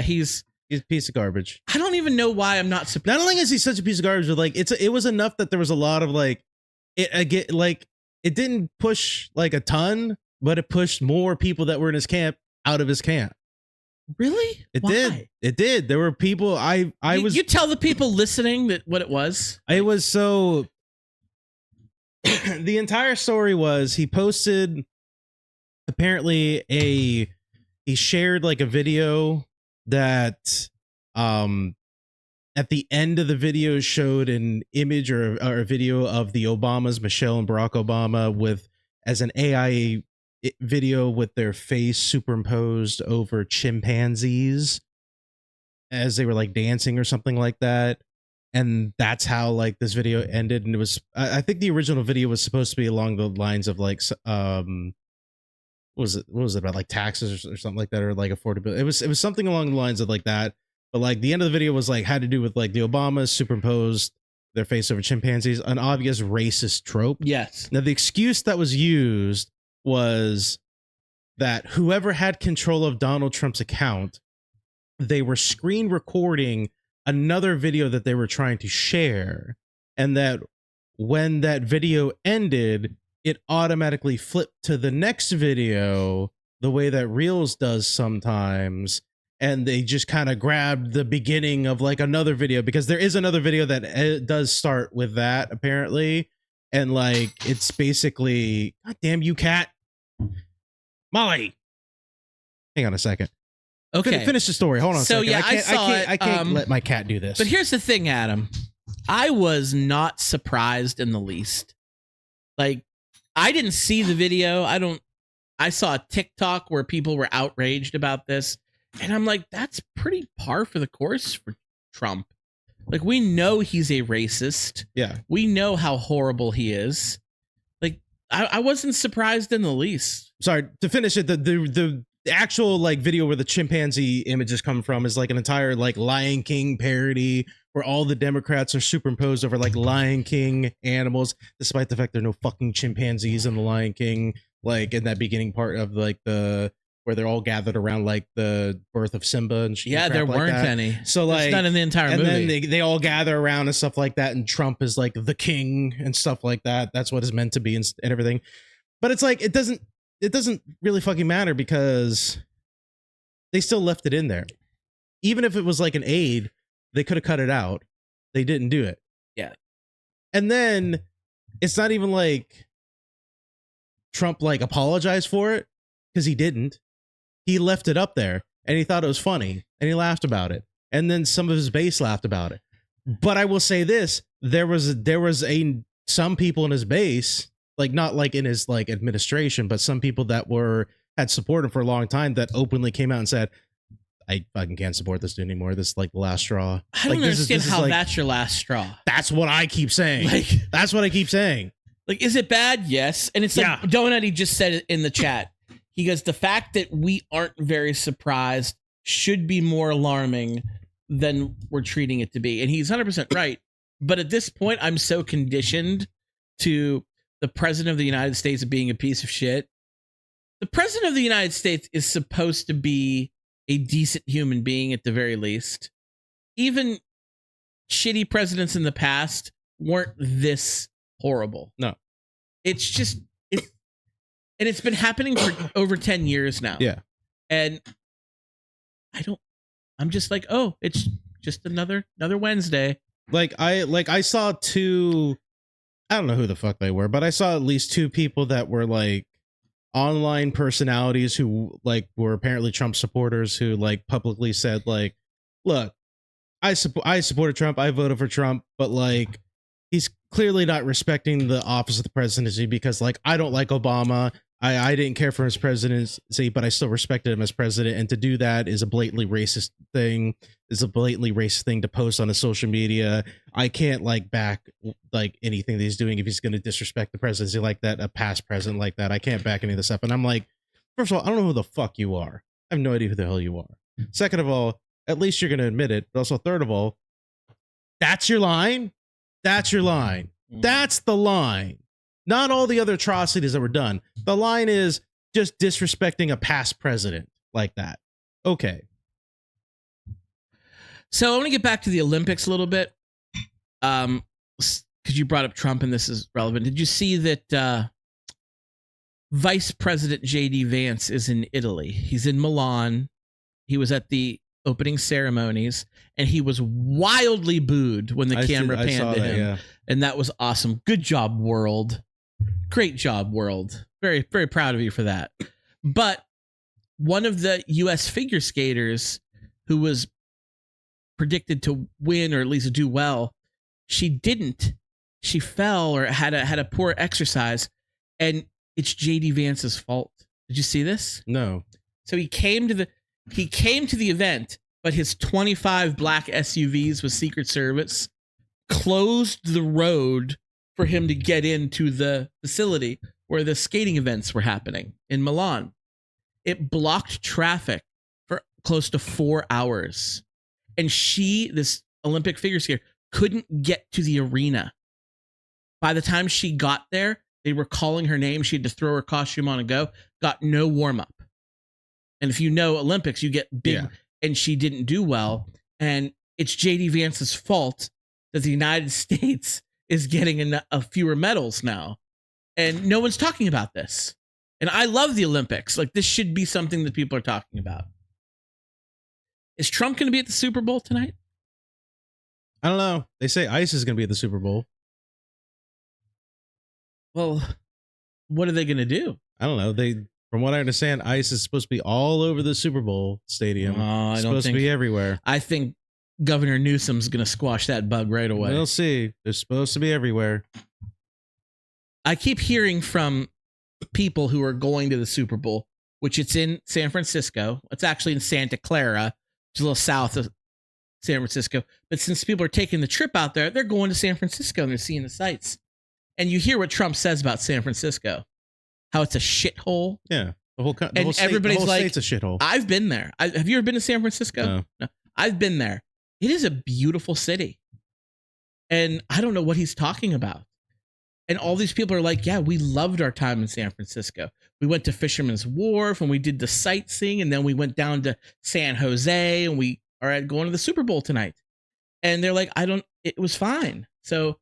He's a piece of garbage. I don't even know why I'm not surprised. Not only is he such a piece of garbage, but it was enough that there was a lot of it didn't push a ton, but it pushed more people that were in his camp out of his camp. Really? It did. There were people. You tell the people listening that what it was. It was so. The entire story was he posted. Apparently, he shared a video that, at the end of the video showed an image or a video of the Obamas, Michelle and Barack Obama, as an AI video with their face superimposed over chimpanzees as they were dancing or something like that. and that's how like this video ended. And it was, I think the original video was supposed to be along the lines of like what was it about, like taxes or something like that, or like affordability. It was something along the lines of like that. But like the end of the video was like had to do with like the Obamas superimposed their face over chimpanzees, an obvious racist trope. Yes. Now the excuse that was used was that whoever had control of Donald Trump's account, they were screen recording another video that they were trying to share, and that when that video ended, it automatically flipped to the next video the way that Reels does sometimes, and they just kind of grabbed the beginning of like another video, because there is another video that does start with that apparently, and like it's basically, God damn you, cat, Molly, hang on a second. Okay. Finish the story. Hold on. So, a second. yeah, I can't let my cat do this. But here's the thing, Adam. I was not surprised in the least. Like, I didn't see the video. I saw a TikTok where people were outraged about this. And I'm like, that's pretty par for the course for Trump. Like, we know he's a racist. Yeah. We know how horrible he is. Like, I wasn't surprised in the least. Sorry, to finish it, the actual like video where the chimpanzee images come from is like an entire like Lion King parody where all the Democrats are superimposed over like Lion King animals, despite the fact there are no fucking chimpanzees in the Lion King, like in that beginning part of like the where they're all gathered around like the birth of Simba and shit. Yeah, there weren't any. So like, it's not in the entire and movie. then they all gather around and stuff like that, and Trump is like the king and stuff like that. That's what it's meant to be and everything. But it's like it doesn't really fucking matter, because they still left it in there. Even if it was like an aid, they could have cut it out. They didn't do it. Yeah. And then it's not even like Trump like apologized for it, because he didn't. He left it up there and he thought it was funny and he laughed about it. And then some of his base laughed about it. But I will say this, there was some people in his base, like not like in his like administration, but some people that had supported him for a long time that openly came out and said, I fucking can't support this dude anymore. This is like the last straw. I don't understand how like, that's your last straw. That's what I keep saying. Like, that's what I keep saying. Like, is it bad? Yes. And it's like Donut just said it in the chat. He goes, the fact that we aren't very surprised should be more alarming than we're treating it to be. And he's 100% right. But at this point, I'm so conditioned to the president of the United States being a piece of shit. The president of the United States is supposed to be a decent human being at the very least. Even shitty presidents in the past weren't this horrible. No. It's just, and it's been happening for over 10 years now. Yeah. And I'm just like, oh, it's just another Wednesday. Like I saw two, I don't know who the fuck they were, but I saw at least two people that were like online personalities who like were apparently Trump supporters, who like publicly said like, look, I supported Trump, I voted for Trump, but like he's clearly not respecting the office of the presidency, because like I don't like Obama. I didn't care for his presidency, but I still respected him as president. And to do that is a blatantly racist thing. Is a blatantly racist thing to post on his social media. I can't like back like anything that he's doing if he's going to disrespect the presidency like that, a past president like that. I can't back any of this up. And I'm like, first of all, I don't know who the fuck you are. I have no idea who the hell you are. Second of all, at least you're going to admit it. But also, third of all, that's your line. That's your line. That's the line. Not all the other atrocities that were done. The line is just disrespecting a past president like that. Okay. So I want to get back to the Olympics a little bit. Because you brought up Trump and this is relevant. Did you see that Vice President J.D. Vance is in Italy? He's in Milan. He was at the opening ceremonies and he was wildly booed when the camera panned to him. Yeah. And that was awesome. Good job, world. Great job, world. Very, very proud of you for that. But one of the U.S. figure skaters who was predicted to win or at least do well, she didn't. She fell or had a poor exercise, and it's JD Vance's fault. Did you see this? No. So he came to the event, but his 25 black SUVs with Secret Service closed the road for him to get into the facility where the skating events were happening in Milan. It blocked traffic for close to 4 hours. And she, this Olympic figure skater, couldn't get to the arena. By the time she got there, they were calling her name. She had to throw her costume on and go. Got no warm-up. And if you know Olympics, you get big, and she didn't do well. And it's JD Vance's fault that the United States is getting a fewer medals now. And no one's talking about this. And I love the Olympics. Like, this should be something that people are talking about. Is Trump going to be at the Super Bowl tonight? I don't know. They say ICE is going to be at the Super Bowl. Well, what are they going to do? I don't know. From what I understand, ICE is supposed to be all over the Super Bowl stadium. I don't supposed think to be everywhere. I think Governor Newsom's going to squash that bug right away. We'll see. They're supposed to be everywhere. I keep hearing from people who are going to the Super Bowl, which it's in San Francisco. It's actually in Santa Clara, which is a little south of San Francisco. But since people are taking the trip out there, they're going to San Francisco and they're seeing the sights. And you hear what Trump says about San Francisco, how it's a shithole. Yeah. The whole state, everybody's the whole like, state's a shithole. I've been there. Have you ever been to San Francisco? No. I've been there. It is a beautiful city. And I don't know what he's talking about. And all these people are like, yeah, we loved our time in San Francisco. We went to Fisherman's Wharf and we did the sightseeing. And then we went down to San Jose and we are going to the Super Bowl tonight. And they're like, it was fine. So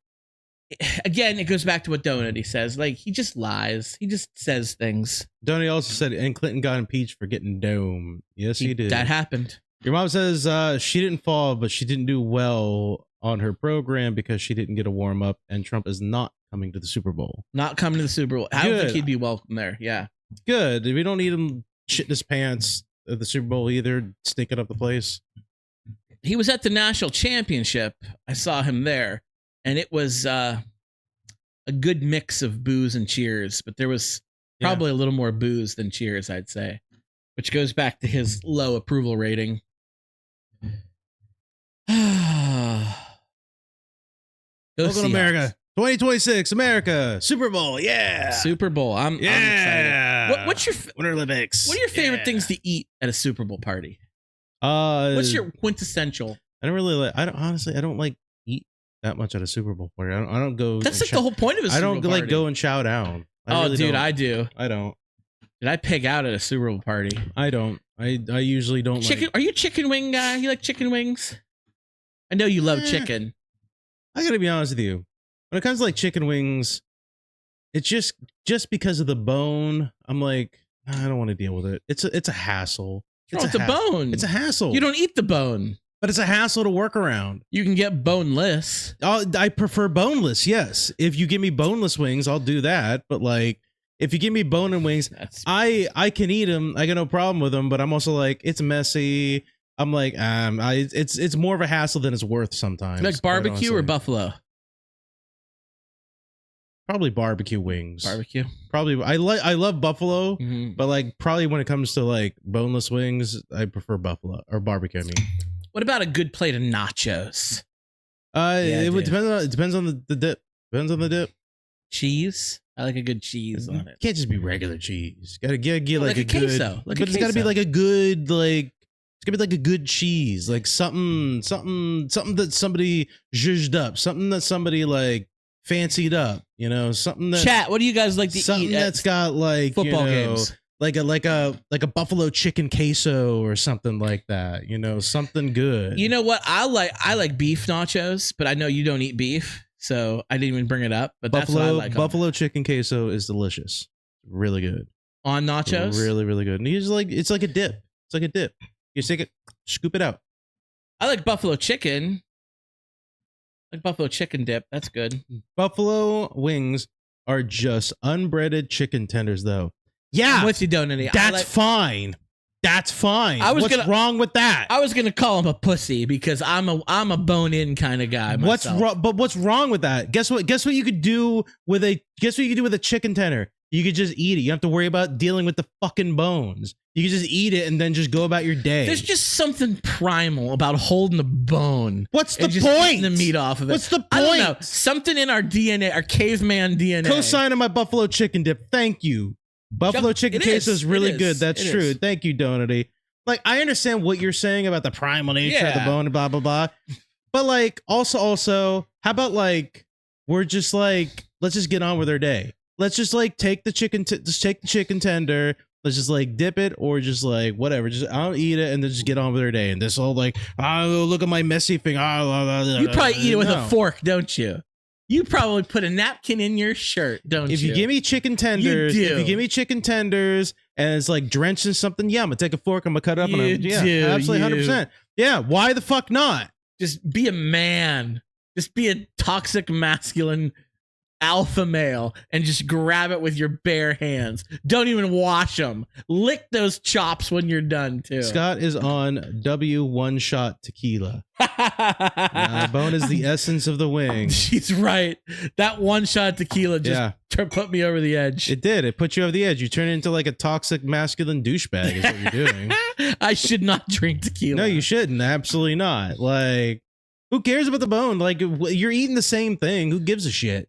again, it goes back to what Donut says. Like, he just lies. He just says things. Donut also said, and Clinton got impeached for getting dome. Yes, he did. That happened. Your mom says she didn't fall, but she didn't do well on her program because she didn't get a warm up, and Trump is not coming to the Super Bowl. Not coming to the Super Bowl. I don't think he'd be welcome there. Yeah. Good. We don't need him shitting his pants at the Super Bowl either, stinking up the place. He was at the national championship. I saw him there, and it was a good mix of boos and cheers, but there was probably a little more boos than cheers, I'd say, which goes back to his low approval rating. Welcome to America. 2026 America Super Bowl. Yeah. Super Bowl. I'm excited. What's your Winter Olympics? What are your favorite things to eat at a Super Bowl party? What's your quintessential? I don't like eat that much at a Super Bowl party. I don't go. That's like the whole point of a Super Bowl party. I don't like go and chow down. I do. I don't. Did I pig out at a Super Bowl party? I don't. I usually don't. Chicken? Are you a chicken wing guy? You like chicken wings? I know you love chicken. I gotta be honest with you. When it comes to like chicken wings, it's just because of the bone. I'm like, I don't want to deal with it. It's a hassle. It's a bone. It's a hassle. You don't eat the bone, but it's a hassle to work around. You can get boneless. I prefer boneless. Yes, if you give me boneless wings, I'll do that. But like, if you give me bone and wings, I can eat them. I got no problem with them. But I'm also like, it's messy. I'm like, it's more of a hassle than it's worth sometimes. Like barbecue or buffalo? Probably barbecue wings. Barbecue. Probably. I love buffalo, but like probably when it comes to like boneless wings, I prefer buffalo or barbecue. I mean, what about a good plate of nachos? It would depend on. It depends on the dip. Depends on the dip. Cheese. I like a good cheese on it. It can't just be regular cheese. Gotta get like a good. Queso. But it's gotta be like a good like. It's gonna be like a good cheese, like something that somebody zhuzhed up, something that somebody like fancied up, you know, something that. Chat. What do you guys like to eat? Something that's got like football games, like a buffalo chicken queso or something like that. You know, something good. You know what? I like beef nachos, but I know you don't eat beef, so I didn't even bring it up. But that's what I like. Buffalo chicken queso is delicious, really good on nachos. Really, really good. And it's like a dip. It's like a dip. You take it, scoop it out. I like buffalo chicken. Like buffalo chicken dip. That's good. Buffalo wings are just unbreaded chicken tenders, though. Yeah, I'm with you, Donut. That's fine. That's fine. What's wrong with that? I was gonna call him a pussy because I'm a bone in kind of guy. What's wrong? But what's wrong with that? Guess what? Guess what you could do with a chicken tender? You could just eat it. You don't have to worry about dealing with the fucking bones. You can just eat it and then just go about your day. There's just something primal about holding the bone. What's the and just point? eating the meat off of it. What's the point? I don't know. Something in our DNA, our caveman DNA. Co-sign on my buffalo chicken dip. Thank you. Buffalo chicken it queso is. is really It good. is. That's It true. is. Thank you, Donity. Like, I understand what you're saying about the primal nature of the Yeah. bone and blah, blah, blah. But, like, also, how about, like, we're just, like, let's just get on with our day. Let's just, like, take the chicken tender. Let's just, like, dip it or just, like, whatever. Just, I'll eat it and then just get on with our day. And this whole, like, oh, look at my messy thing. You probably eat it with a fork, don't you? You probably put a napkin in your shirt, don't you? If you give me chicken tenders, You if do. you give me chicken tenders and it's like drenched in something, yeah, I'm gonna take a fork, I'm gonna cut it up, and You do, absolutely, 100%. Yeah, why the fuck not? Just be a man. Just be a toxic masculine alpha male and just grab it with your bare hands. Don't even wash them. Lick those chops when you're done too. Scott is on W1 shot tequila. Bone is the essence of the wing. She's right. That one shot tequila just Yeah, put me over the edge. it did. It put you over the edge. You turn into like a toxic masculine douchebag. Is what you're doing. I should not drink tequila. No, you shouldn't. Absolutely not. Like, who cares about the bone? Like, you're eating the same thing. Who gives a shit?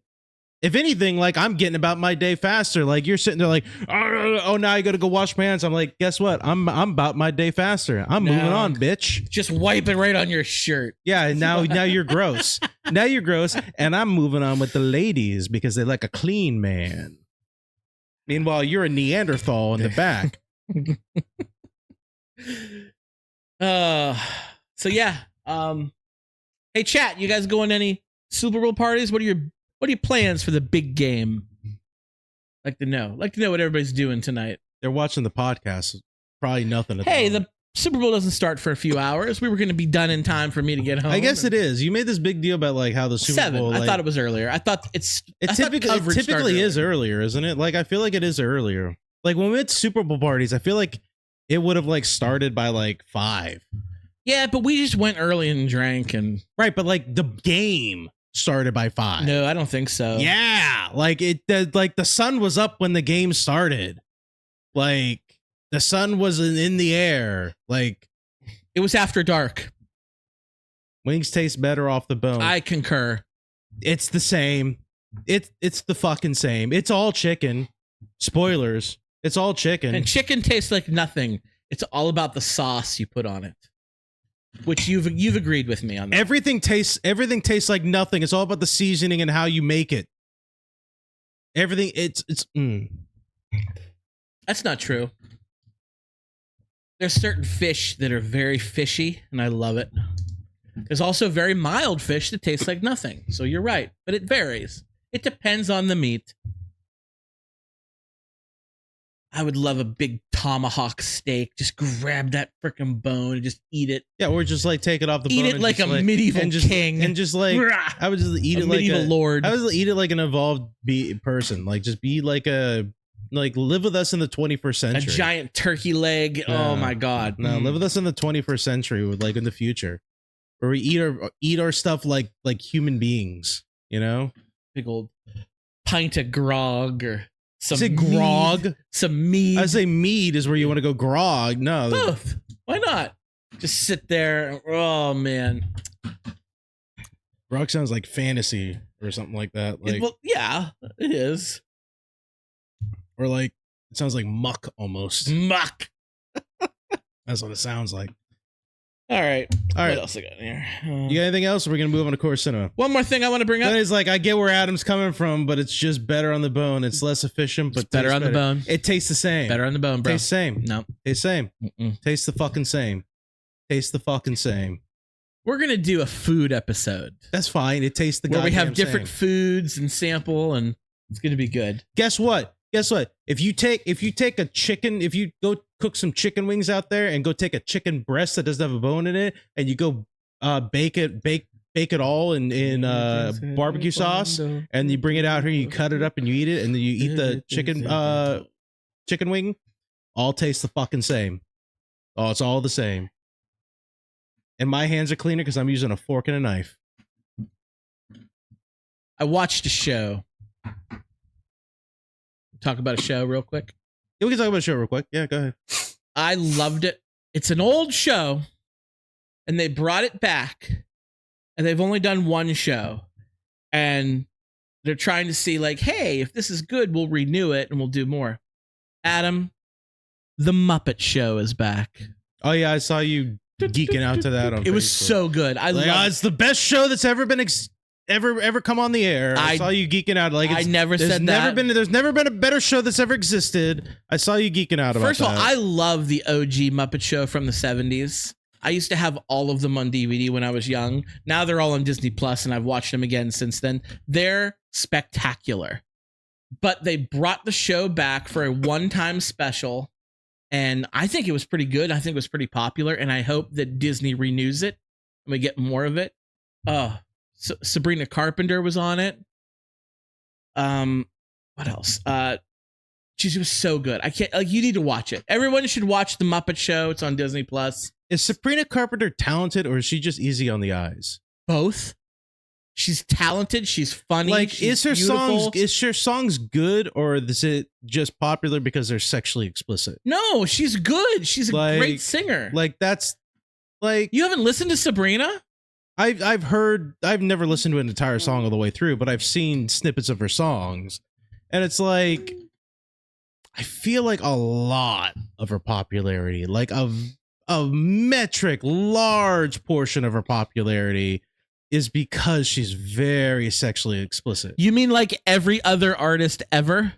If anything, like, I'm getting about my day faster. Like, you're sitting there like, oh, now I got to go wash my hands. I'm like, guess what? I'm about my day faster. I'm moving No. on, bitch. Just wipe it right on your shirt. Yeah, and now you're gross. Now you're gross, and I'm moving on with the ladies because they like a clean man. Meanwhile, you're a Neanderthal in the back. So yeah. Hey chat, you guys going to any Super Bowl parties? What are your plans for the big game? Like to know what everybody's doing tonight. They're watching the podcast. Probably nothing. At Hey, the moment. the Super Bowl doesn't start for a few hours. We were going to be done in time for me to get home. I guess it is. You made this big deal about like how the Super 7. Bowl. I Like, thought it was earlier. I thought It typically is earlier, isn't it? Like, I feel like it is earlier. Like, when we had Super Bowl parties, I feel like it would have like started by like 5. Yeah, but we just went early and drank and Right, but like the game started by 5. no, I don't think so. Yeah, like like the sun was up when the game started. Like, the sun was in the air. Like, It was after dark. wings taste better off the bone. I concur. It's the same. It's the fucking same. It's all chicken. Spoilers. It's all chicken. And chicken tastes like nothing. It's all about the sauce you put on it. Which you've agreed with me on that. Everything tastes like nothing. It's all about the seasoning and how you make it. Everything it's That's not true. There's certain fish that are very fishy, and I love it. There's also very mild fish that tastes like nothing. So you're right, but it varies. It depends on the meat. I would love a big tomahawk steak. Just grab that freaking bone and just eat it. Yeah, or just like take it off the Eat bone it and like just, a medieval and just, king. and just like Rah! I would just eat A it like medieval lord. I would eat it like an evolved person. Like, just be like live with us in the 21st A century. giant turkey leg. No. Oh my god. No, Mm. live with us in the 21st century, with like in the future, where we eat our stuff like human beings. You know, Big old pint of grog or some say grog. mead. Some mead. I say mead is where you want to go. Grog, no. Both. Why not? Just sit there. Oh man. Grog sounds like fantasy or something like that. Like, Well, yeah, it is. or like it sounds like muck almost. Muck. That's what it sounds like. All right. All right. What else I got in here? You got anything else? Or we're gonna move on to core cinema. One more thing I want to bring up. Then it's like, I get where Adam's coming from, but it's just better on the bone. It's less efficient, but It's better tastes on the bone. It tastes the same. Better on the bone, bro. Tastes the same. No. Tastes the same. Mm-mm. Tastes the fucking same. Tastes the fucking same. We're gonna do a food episode That's fine. It tastes the where we have goddamn different same. foods and sample, and it's gonna be good. Guess what? If you take a chicken, if you go cook some chicken wings out there and go take a chicken breast that doesn't have a bone in it, and you go bake it all in barbecue sauce, and you bring it out here, you cut it up and you eat it, and then you eat the chicken wing, all tastes the fucking same. Oh, it's all the same. And my hands are cleaner because I'm using a fork and a knife. I watched a show. talk about a show real quick? Yeah, we can talk about the show real quick. Yeah, go ahead. I loved it. It's an old show, and they brought it back, and they've only done one show, and they're trying to see like, hey, if this is good, we'll renew it and we'll do more. Adam, The Muppet Show is back. Oh yeah, I saw you geeking out to that on It was Facebook. so good. I Like, love it's the best show that's ever been ever come on the air. I saw you geeking out. Like, I never there's said never that. There's never been a better show that's ever existed. I saw you geeking out about First of all, that. I love the OG Muppet Show from the 70s. I used to have all of them on DVD when I was young. Now they're all on Disney Plus, and I've watched them again since then. They're spectacular. But they brought the show back for a one-time special, and I think it was pretty good. I think it was pretty popular, and I hope that Disney renews it and we get more of it. Sabrina Carpenter was on it. What else? She was so good. I can't, like, you need to watch it. Everyone should watch The Muppet Show. It's on Disney Plus. Is Sabrina Carpenter talented, or is she just easy on the eyes? Both. She's talented. She's funny. Like, she's is her beautiful. songs good, or is it just popular because they're sexually explicit? No, she's good. She's a great singer. Like, that's like, you haven't listened to Sabrina? I've never listened to an entire song all the way through, but I've seen snippets of her songs, and it's like, I feel like a lot of her popularity, like a metric large portion of her popularity, is because she's very sexually explicit. You mean like every other artist ever?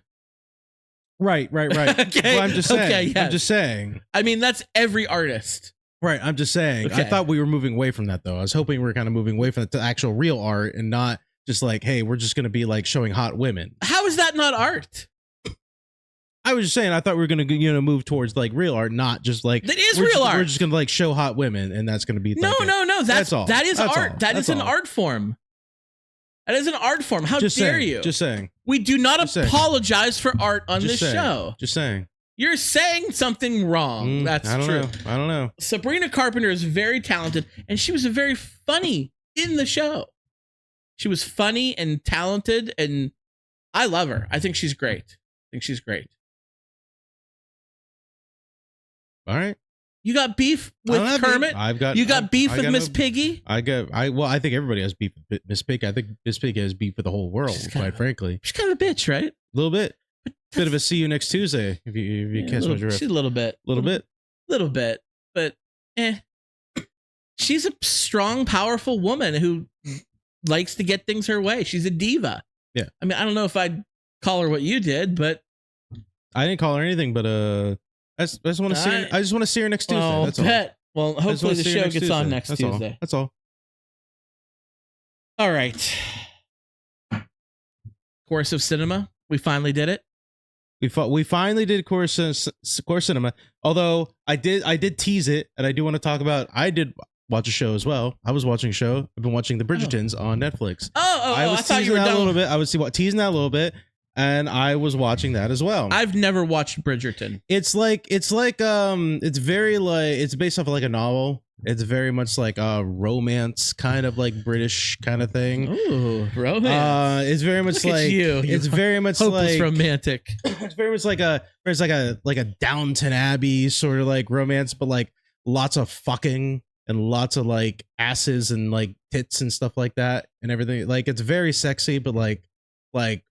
Right. Okay. Well, I'm just saying. Okay, yes. I'm just saying. I mean, that's every artist. Right. I'm just saying. Okay. I thought we were moving away from that, though. I was hoping we were kind of moving away from that to actual real art, and not just like, hey, we're just going to be like showing hot women. How is that not art? I was just saying, I thought we were going to move towards like real art, not just like That is we're real just, art. We're just going to like show hot women, and that's going to be No. That's all. That is That's art. all. That is That's an all. art form. That is an art form. How Just dare saying. you? Just saying. We do not Just saying. apologize for art on Just this saying. show. Just saying. You're saying something wrong. That's I don't true. know. I don't know. Sabrina Carpenter is very talented, and she was very funny in the show. She was funny and talented, and I love her. I think she's great. All right. You got beef with Kermit? You got beef with Miss Piggy? I think everybody has beef with Miss Piggy. I think Miss Piggy has beef with the whole world, quite frankly. She's kind of a bitch, right? A little bit. Bit of a see you next Tuesday, if you catch my drift. She's a little bit. Little bit. But she's a strong, powerful woman who likes to get things her way. She's a diva. Yeah. I mean, I don't know if I'd call her what you did, but I didn't call her anything, but I just want to see her. I just want to see her next Tuesday. oh, That's all. bet. Well, I just hopefully wanna the see her show gets on next That's all. Tuesday. That's all. All right. Course of Cinema. We finally did it. We finally did Course Cinema. Although I did tease it, and I do want to talk about. I did watch a show as well. I was watching a show. I've been watching The Bridgertons on Netflix. I was thought you teasing were that done. a little bit. I was teasing that a little bit, and I was watching that as well. I've never watched Bridgerton. It's very like, it's based off of like a novel. It's very much like a romance, kind of like British kind of thing. Ooh, romance. It's very much Look at like you. it's very much Hopeless like romantic. it's very much like a Downton Abbey sort of like romance, but like lots of fucking and lots of like asses and like tits and stuff like that and everything. Like, it's very sexy, but like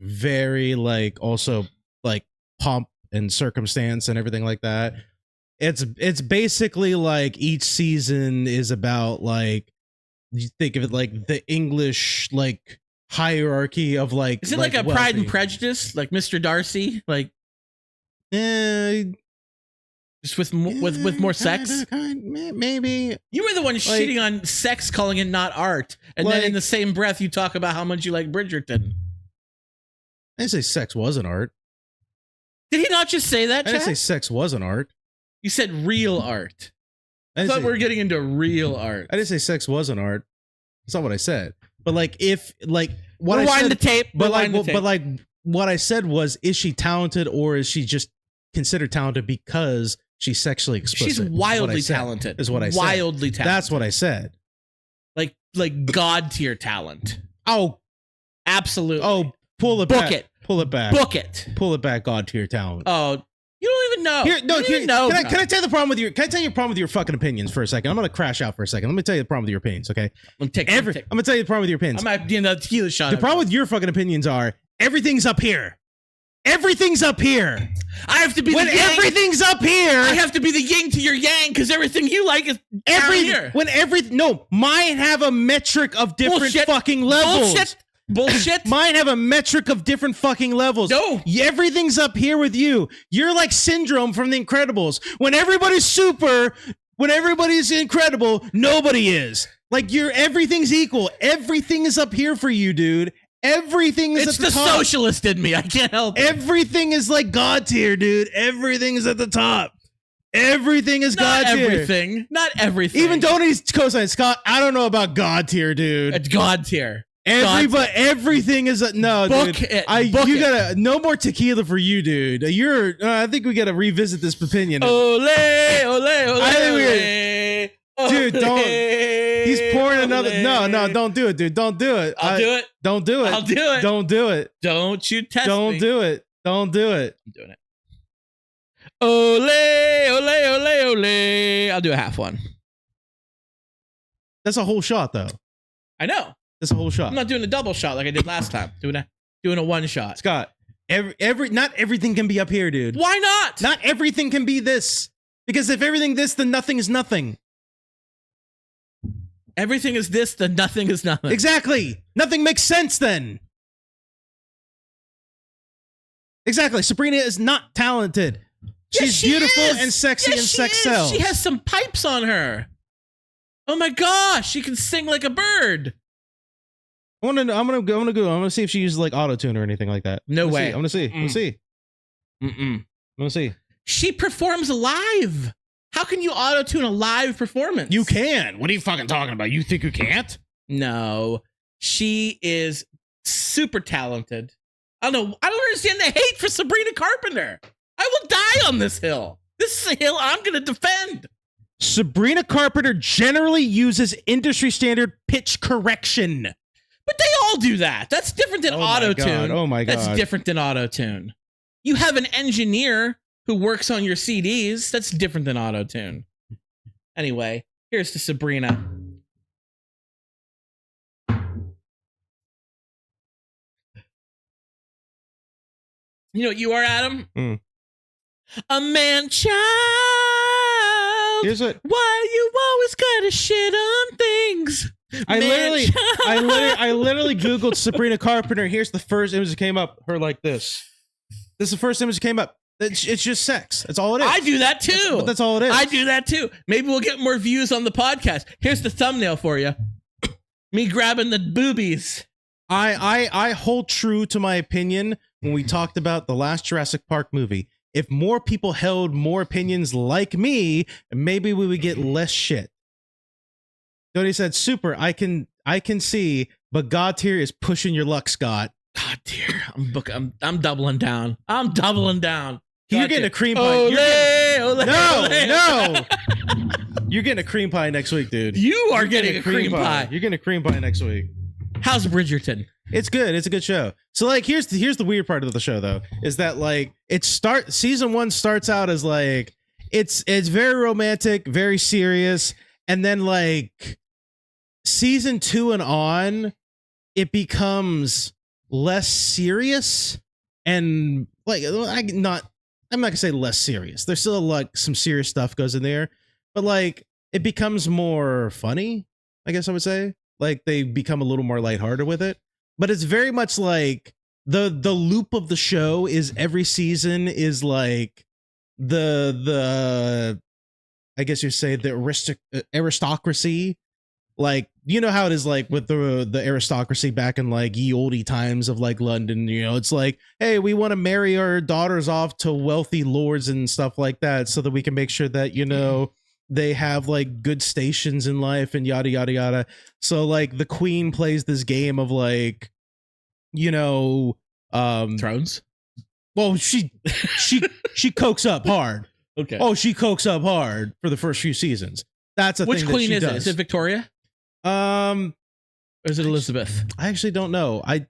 very like also like pomp and circumstance and everything like that. It's basically like each season is about like, you think of it like the English like hierarchy of like, Is it like a wealthy. Pride and Prejudice, like Mr. Darcy, like just with more sex? Maybe. You were the one shitting on sex, calling it not art, and then in the same breath you talk about how much you like Bridgerton. I didn't say sex wasn't art. Did he not just say that, I didn't say Chad? sex wasn't art. You said real art. I I didn't thought say, we were getting into real art. I didn't say sex wasn't art. That's not what I said. But like, if like what Rewind I said, the tape. but like, Rewind the tape. but like what I said was, is she talented, or is she just considered talented because she's sexually explicit? She's wildly talented. Is what I said. Wildly talented. That's what I said. like god tier talent. Oh, Absolutely. pull it Book back. it. Pull it back. Book it. Pull it back, God tier talent. Oh, you don't even know. Here, no, You don't here, even know. can I tell you the problem with your? Can I tell you the problem with your fucking opinions for a second? I'm gonna crash out for a second. Let me tell you the problem with your opinions. Okay, I'm I'm gonna tell you the problem with your opinions. I might be another tequila shot. The problem with your fucking opinions are everything's up here. Everything's up here. I have to be When the yang. everything's up here, I have to be the yin to your yang because everything you like is down here. Mine have a metric of different Bullshit. fucking levels. Bullshit. Mine have a metric of different fucking levels. No. Everything's up here with you. You're like Syndrome from The Incredibles. When everybody's super, when everybody's incredible, nobody is. Like everything's equal. Everything is up here for you, dude. Everything is It's at the the top. socialist in me. I can't help it. Everything is like God tier, dude. Everything is at the top. Everything is God Not tier. everything. Not everything. Even Tony's co-sign, Scott, I don't know about God tier, dude. It's God tier. Everything is no, Book dude. it. You gotta no more tequila for you, dude. I think we gotta revisit this opinion. Ole, ole, ole, I think ole. Dude, don't. He's pouring another. Ole. No, don't do it, dude. Don't do it. I'll do it. Don't do it. I'll do it. Don't do it. Don't you test Don't me. do it. Don't do it. I'm doing it. Ole, ole, ole, ole. I'll do a half one. That's a whole shot, though. I know. That's a whole shot. I'm not doing a double shot like I did last time. Doing a one shot. Scott, not everything can be up here, dude. Why not? Not everything can be this. Because if everything this, then nothing is nothing. Everything is this, then nothing is nothing. Exactly. Nothing makes sense then. Exactly. Sabrina is not talented. Yes, She's she beautiful is. and sexy Yes, and she sex is. sells. She has some pipes on her. Oh my gosh, she can sing like a bird. I'm gonna see if she uses like auto-tune or anything like that. No way. I'm gonna see. We'll see. I'm gonna see. She performs live. How can you auto-tune a live performance? You can. What are you fucking talking about? You think you can't? No. She is super talented. I don't understand the hate for Sabrina Carpenter. I will die on this hill. This is a hill I'm going to defend. Sabrina Carpenter generally uses industry standard pitch correction. But they all do that. That's different than auto-tune. Oh my God. That's different than auto-tune. You have an engineer who works on your CDs. That's different than auto-tune. Anyway, here's to Sabrina. You know what you are, Adam? A man child. Here's what Why you always gotta shit on things? I Man literally Googled Sabrina Carpenter. Here's the first image that came up. Her like this. This is the first image that came up. It's just sex. That's all it is. I do that too. But that's all it is. I do that too. Maybe we'll get more views on the podcast. Here's the thumbnail for you. Me grabbing the boobies. I hold true to my opinion when we talked about the last Jurassic Park movie. If more people held more opinions like me, maybe we would get less shit. Tony said, "Super, I can see, but God tier is pushing your luck, Scott." God dear, I'm doubling down. I'm doubling down. You're God getting tier. a cream pie. Ole, You're getting, ole, ole. no. You're getting a cream pie next week, dude. You are You're getting a cream pie. You're getting a cream pie next week. How's Bridgerton? It's good. It's a good show. So like here's the weird part of the show though, is that like season 1 starts out as like it's very romantic, very serious, and then like season 2 and on it becomes less serious and like I'm not gonna say less serious. There's still like some serious stuff goes in there, but like it becomes more funny, I guess I would say. Like they become a little more lighthearted with it. But it's very much like the loop of the show is every season is like the I guess you say the aristocracy. Like, you know how it is like with the aristocracy back in like ye olde times of like London, you know, it's like, hey, we want to marry our daughters off to wealthy lords and stuff like that so that we can make sure that, you know, they have like good stations in life and yada yada yada. So like the queen plays this game of like, you know, Thrones? well, she cokes up hard. Okay. Oh, she cokes up hard for the first few seasons. That's a Which thing queen that she is it? does. Is it Victoria? Or is it Elizabeth? I actually don't know. I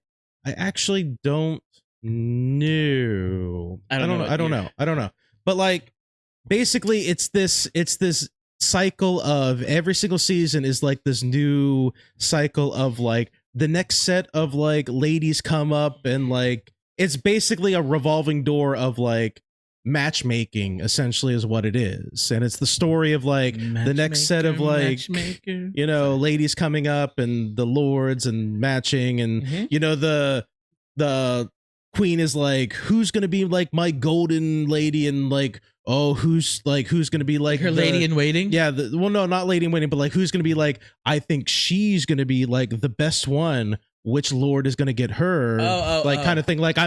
actually don't No, I don't know what I don't year. know. I don't know. But like, basically, it's this cycle of every single season is like this new cycle of like the next set of like ladies come up, and like it's basically a revolving door of like matchmaking, essentially, is what it is. And it's the story of like the next set of like ladies coming up, and the lords and matching, and the queen is like, who's gonna be like my golden lady, and like, oh, who's gonna be like her lady in waiting? Yeah, well, no, not lady in waiting, but like who's gonna be like, I think she's gonna be like the best one. Which lord is gonna get her? Kind of thing. Like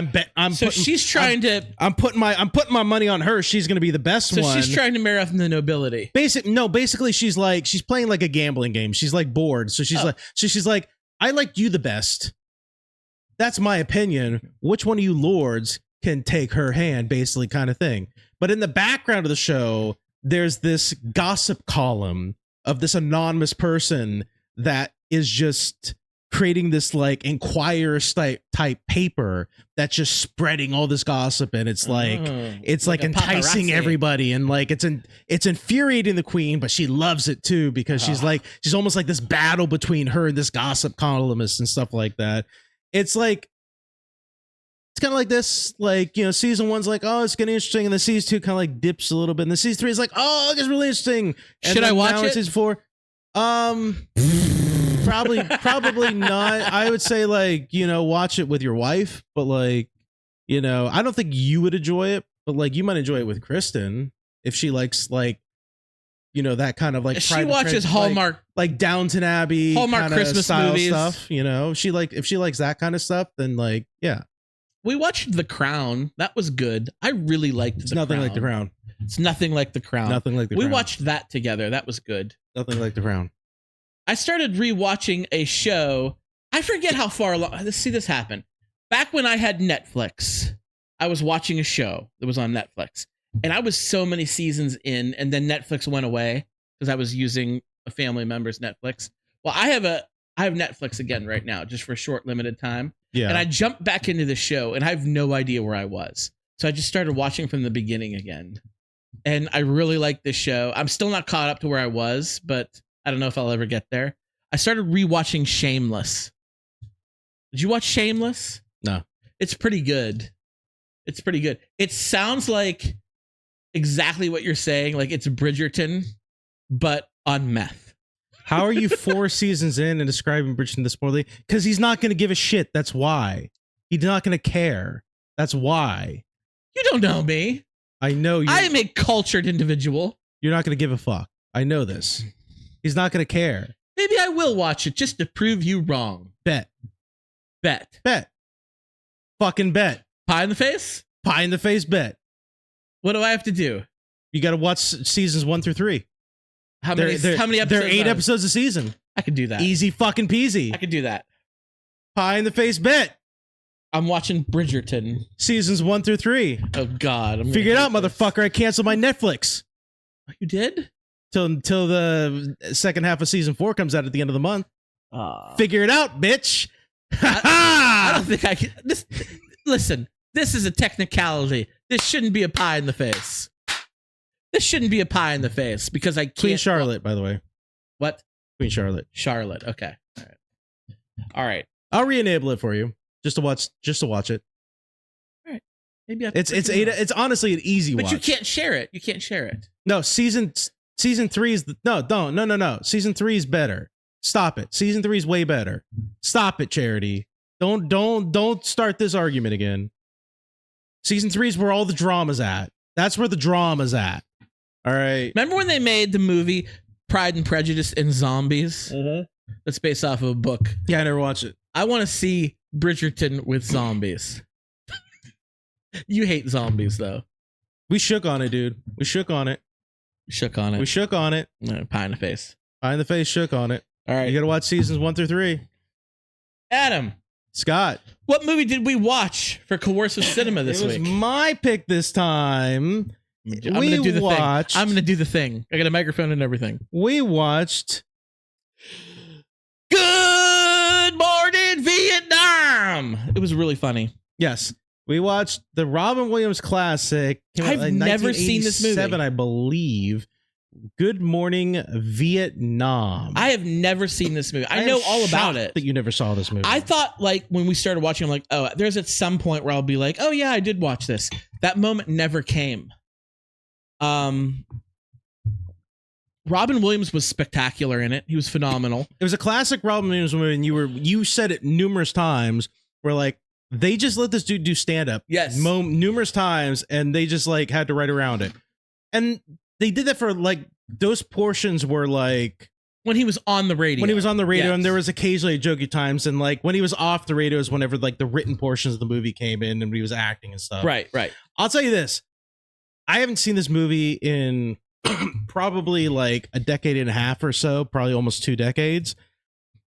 she's trying to. I'm putting my money on her. She's gonna be the best one. So she's trying to marry off the nobility. Basically, she's playing like a gambling game. She's like bored, so she's like, I like you the best. That's my opinion. Which one of you lords can take her hand? Basically, kind of thing. But in the background of the show, there's this gossip column of this anonymous person that is just creating this like Inquirer type paper that's just spreading all this gossip, and it's like enticing paparazzi. everybody, and like it's infuriating the queen, but she loves it too, because she's almost like this battle between her and this gossip columnist and stuff like that. It's like, it's kind of like this, like, season 1's like, oh, it's getting interesting, and then season 2 kind of like dips a little bit, and then season 3 is like, oh, it gets really interesting. And should I watch now it? Season 4, probably not. I would say like, watch it with your wife, but like, I don't think you would enjoy it, but like you might enjoy it with Kristen if she likes like, that kind of like, she watches Hallmark, like Downton Abbey, Hallmark Christmas movies stuff. If she likes that kind of stuff, then like, yeah. We watched The Crown. That was good. I really liked It's nothing like The Crown. It's nothing like The Crown. Nothing like The Crown. We watched that together. That was good. Nothing like The Crown. I started rewatching a show. I forget how far along. Let's see this happen. Back when I had Netflix, I was watching a show that was on Netflix, and I was so many seasons in, and then Netflix went away because I was using a family member's Netflix. Well, I have Netflix again right now, just for a short, limited time. Yeah. And I jumped back into the show, and I have no idea where I was. So I just started watching from the beginning again. And I really like this show. I'm still not caught up to where I was, but I don't know if I'll ever get there. I started rewatching Shameless. Did you watch Shameless? No. It's pretty good. It's pretty good. It sounds like exactly what you're saying. Like it's Bridgerton, but on meth. How are you 4 seasons in and describing Bridgerton this poorly? Because he's not going to give a shit. That's why. He's not going to care. That's why. You don't know me. I know you. I am a cultured individual. You're not going to give a fuck. I know this. He's not going to care. Maybe I will watch it just to prove you wrong. Bet. Fucking bet. Pie in the face? Pie in the face bet. What do I have to do? You got to watch seasons 1 through 3. How many episodes? There are 8 episodes a season. I could do that. Easy fucking peasy. I could do that. Pie in the face bet. I'm watching Bridgerton. Seasons 1 through 3. Oh God! Figure it out, motherfucker. I canceled my Netflix. You did? Till the second half of season 4 comes out at the end of the month. Figure it out, bitch. I don't think I can. Listen, this is a technicality. This shouldn't be a pie in the face. This shouldn't be a pie in the face because I can't. Queen Charlotte, by the way. What? Queen Charlotte. Charlotte. Okay. All right. I'll re-enable it for you just to watch it. All right. Maybe it's honestly an easy watch. But you can't share it. You can't share it. No, season 3 is no. Season 3 is better. Stop it. Season 3 is way better. Stop it, Charity. Don't start this argument again. Season 3 is where all the drama's at. That's where the drama's at. All right. Remember when they made the movie Pride and Prejudice and Zombies? Mm-hmm. That's based off of a book. Yeah, I never watched it. I want to see Bridgerton with zombies. You hate zombies, though. We shook on it, dude. We shook on it. Shook on it. We shook on it. No, pie in the face. Pie in the face, shook on it. All right. You got to watch seasons 1 through 3. Adam. Scott. What movie did we watch for Coercive Cinema this week? It was my pick this time. I'm going to do the thing. I'm going to do the thing. I got a microphone and everything. We watched Good Morning Vietnam. It was really funny. Yes. We watched the Robin Williams classic. Came out I've in never seen this movie. 1987, I believe. Good Morning Vietnam. I have never seen this movie. I am know all about shocked it. that you never saw this movie. I thought, like, when we started watching, I'm like, oh, there's at some point where I'll be like, oh yeah, I did watch this. That moment never came. Robin Williams was spectacular in it. He was phenomenal. It was a classic Robin Williams movie, and you said it numerous times. Where like they just let this dude do stand up, Yes. numerous times, and they just like had to write around it, and they did that for like those portions were like When he was on the radio. when he was on the radio, Yes. and there was occasionally jokey times, and like when he was off the radio is whenever like the written portions of the movie came in and when he was acting and stuff. Right. I'll tell you this, I haven't seen this movie in probably like a decade and a half or so, probably almost 2 decades.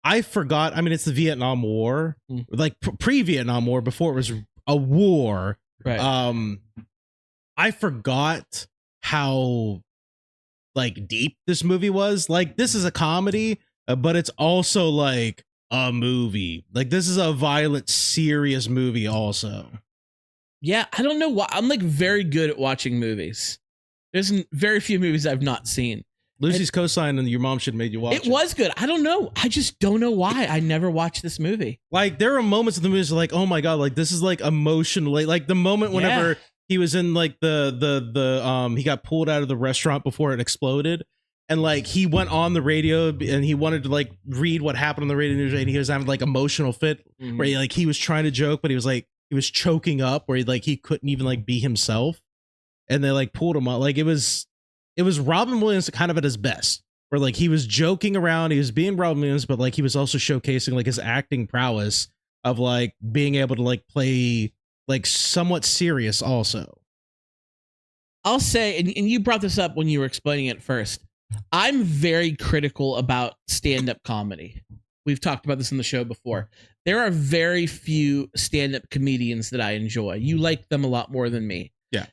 I forgot. I mean, it's the Vietnam War, like pre-Vietnam War, before it was a war. Right. I forgot how like deep this movie was. Like, this is a comedy, but it's also like a movie. Like, this is a violent, serious movie also. Yeah, I don't know why. I'm like very good at watching movies. There's very few movies I've not seen. Lucy's cosign and your mom should have made you watch it. It was good. I don't know. I just don't know why I never watched this movie. Like, there are moments in the movie like, oh my god, like this is like emotional. Like the moment whenever he was in like the he got pulled out of the restaurant before it exploded, and like he went on the radio and he wanted to like read what happened on the radio news, and he was having like emotional fit where he was trying to joke, but he was choking up where he couldn't even like be himself, and they like pulled him out. Like it was Robin Williams kind of at his best, where like he was joking around, he was being Robin Williams, but like he was also showcasing like his acting prowess of like being able to like play like somewhat serious also. I'll say, and you brought this up when you were explaining it first, I'm very critical about stand-up comedy. We've talked about this in the show before. There are very few stand-up comedians that I enjoy. You like them a lot more than me. Yeah.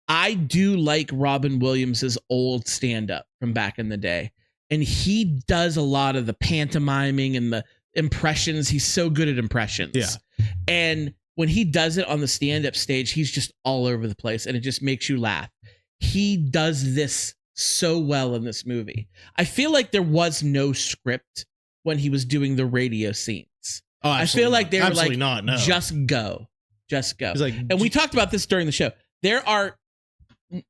I do like Robin Williams's old stand-up from back in the day. And he does a lot of the pantomiming and the impressions. He's so good at impressions. Yeah. And when he does it on the stand-up stage, he's just all over the place, and it just makes you laugh. He does this so well in this movie. I feel like there was no script when he was doing the radio scenes. Oh, I feel like they were like, not, no. just go. Like, And we talked about this during the show.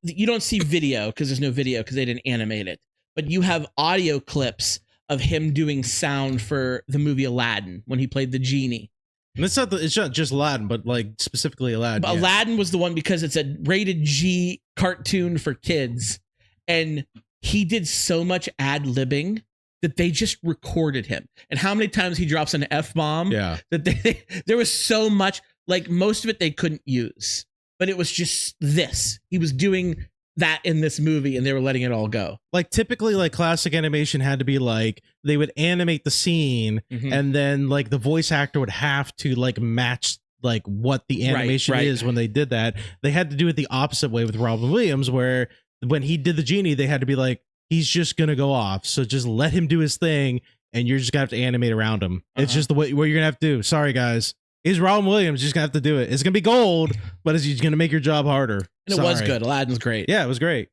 You don't see video because there's no video because they didn't animate it, but you have audio clips of him doing sound for the movie Aladdin when he played the genie. and it's not just Aladdin, but like specifically Aladdin. But Aladdin was the one because it's a rated G cartoon for kids. And he did so much ad-libbing that they just recorded him. And how many times he drops an F-bomb. Yeah. That there was so much, like most of it they couldn't use. But it was just this. He was doing that in this movie and they were letting it all go. Like typically like classic animation had to be like they would animate the scene and then like the voice actor would have to like match like what the animation is when they did that. They had to do it the opposite way with Robin Williams, where when he did the genie, they had to be like, he's just gonna go off, so just let him do his thing and you're just gonna have to animate around him. It's just the way what you're gonna have to do. Sorry guys, he's Robin Williams, you're just gonna have to do it. It's gonna be gold, but it's gonna make your job harder. And it was good. Aladdin's great. Yeah, it was great.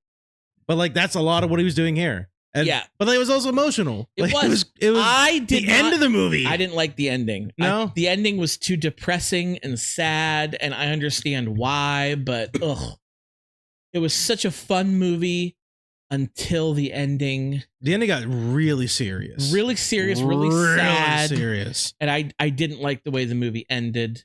But like that's a lot of what he was doing here. And, Yeah. But it was also emotional. It Like, was. It was I did the end not- of the movie. I didn't like the ending. No? The ending was too depressing and sad, and I understand why, but ugh. It was such a fun movie until the ending. The ending got really serious. Really serious, really sad. serious. And I didn't like the way the movie ended,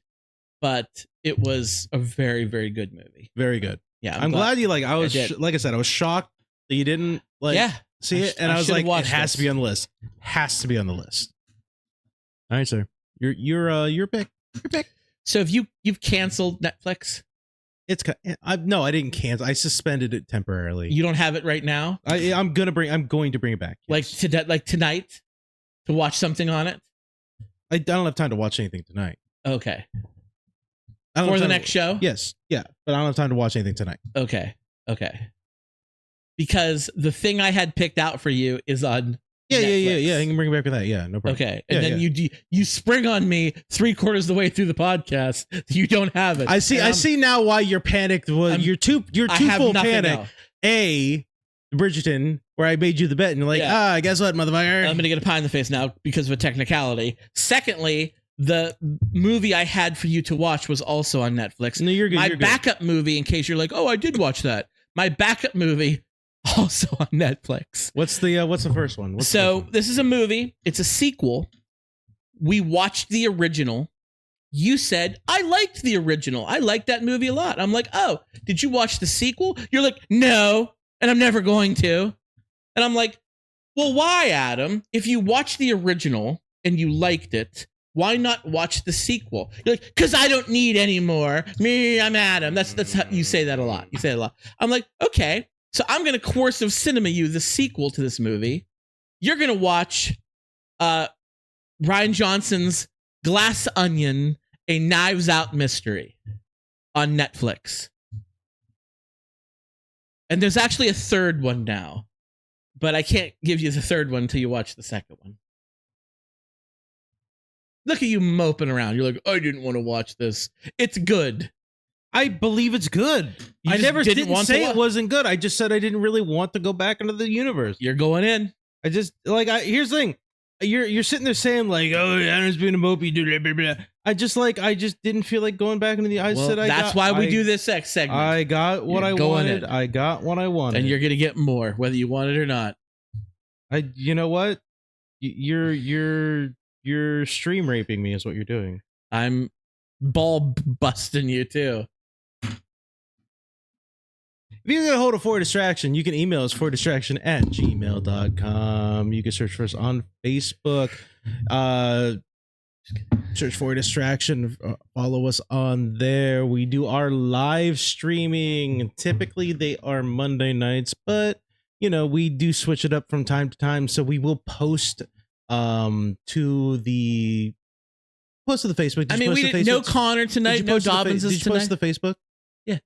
but it was a very, very good movie. Very good. Yeah. I'm glad you like I was did. like I said, I was shocked that you didn't like Yeah. see it, and I was should've like, it watched has this. to be on the list. Has to be on the list. All right, sir. Your pick. Your pick. So have you've canceled Netflix? It's no, I didn't cancel. I suspended it temporarily. You don't have it right now? I'm going to bring it back. Yes. Like tonight to watch something on it? I don't have time to watch anything tonight. Okay. I don't For have the time next show? Yes. Yeah, but I don't have time to watch anything tonight. Okay. Because the thing I had picked out for you is on Yeah, Netflix. yeah. You can bring it back with that. Yeah, no problem. Okay, and Yeah, then yeah. you spring on me 3/4 of the way through the podcast. You don't have it. I see. And I see now why you're panicked. Well, you're too I have full nothing panic. else. Bridgerton, where I made you the bet, and you're like, guess what, motherfucker? I'm gonna get a pie in the face now because of a technicality. Secondly, the movie I had for you to watch was also on Netflix. No, you're good. My you're good. backup movie, in case you're like, oh, I did watch that. My backup movie also on Netflix. What's the first one? This is a movie. It's a sequel. We watched the original. You said, I liked the original. I liked that movie a lot. I'm like, oh, did you watch the sequel? You're like, no, and I'm never going to. And I'm like, well, why, Adam? If you watched the original and you liked it, why not watch the sequel? You're like, because I don't need any more. Me, I'm Adam. That's how you say that a lot. You say it a lot. I'm like, okay. So I'm going to coercive cinema you the sequel to this movie. You're going to watch Ryan Johnson's Glass Onion, a Knives Out mystery on Netflix. And there's actually a third one now, but I can't give you the third one until you watch the second one. Look at you moping around. You're like, I didn't want to watch this. It's good. I believe it's good. You I just never didn't didn't want say to it wasn't good. I just said I didn't really want to go back into the universe. You're going in. I just here's the thing. You're sitting there saying like, oh, Adam's being a mopey, dude. Blah, blah, blah. I just didn't feel like going back into the. That's why we do this segment. I got what I wanted. I got what I wanted, and you're gonna get more, whether you want it or not. You know what? You're stream raping me is what you're doing. I'm ball busting you too. If you're gonna hold a For Distraction, you can email us fordistraction@gmail.com. You can search for us on Facebook. Search For Distraction. Follow us on there. We do our live streaming. Typically, they are Monday nights, but we do switch it up from time to time. So we will post to the Facebook. We didn't. No Connor tonight. No Dobbins Did you post to the Facebook? Yeah.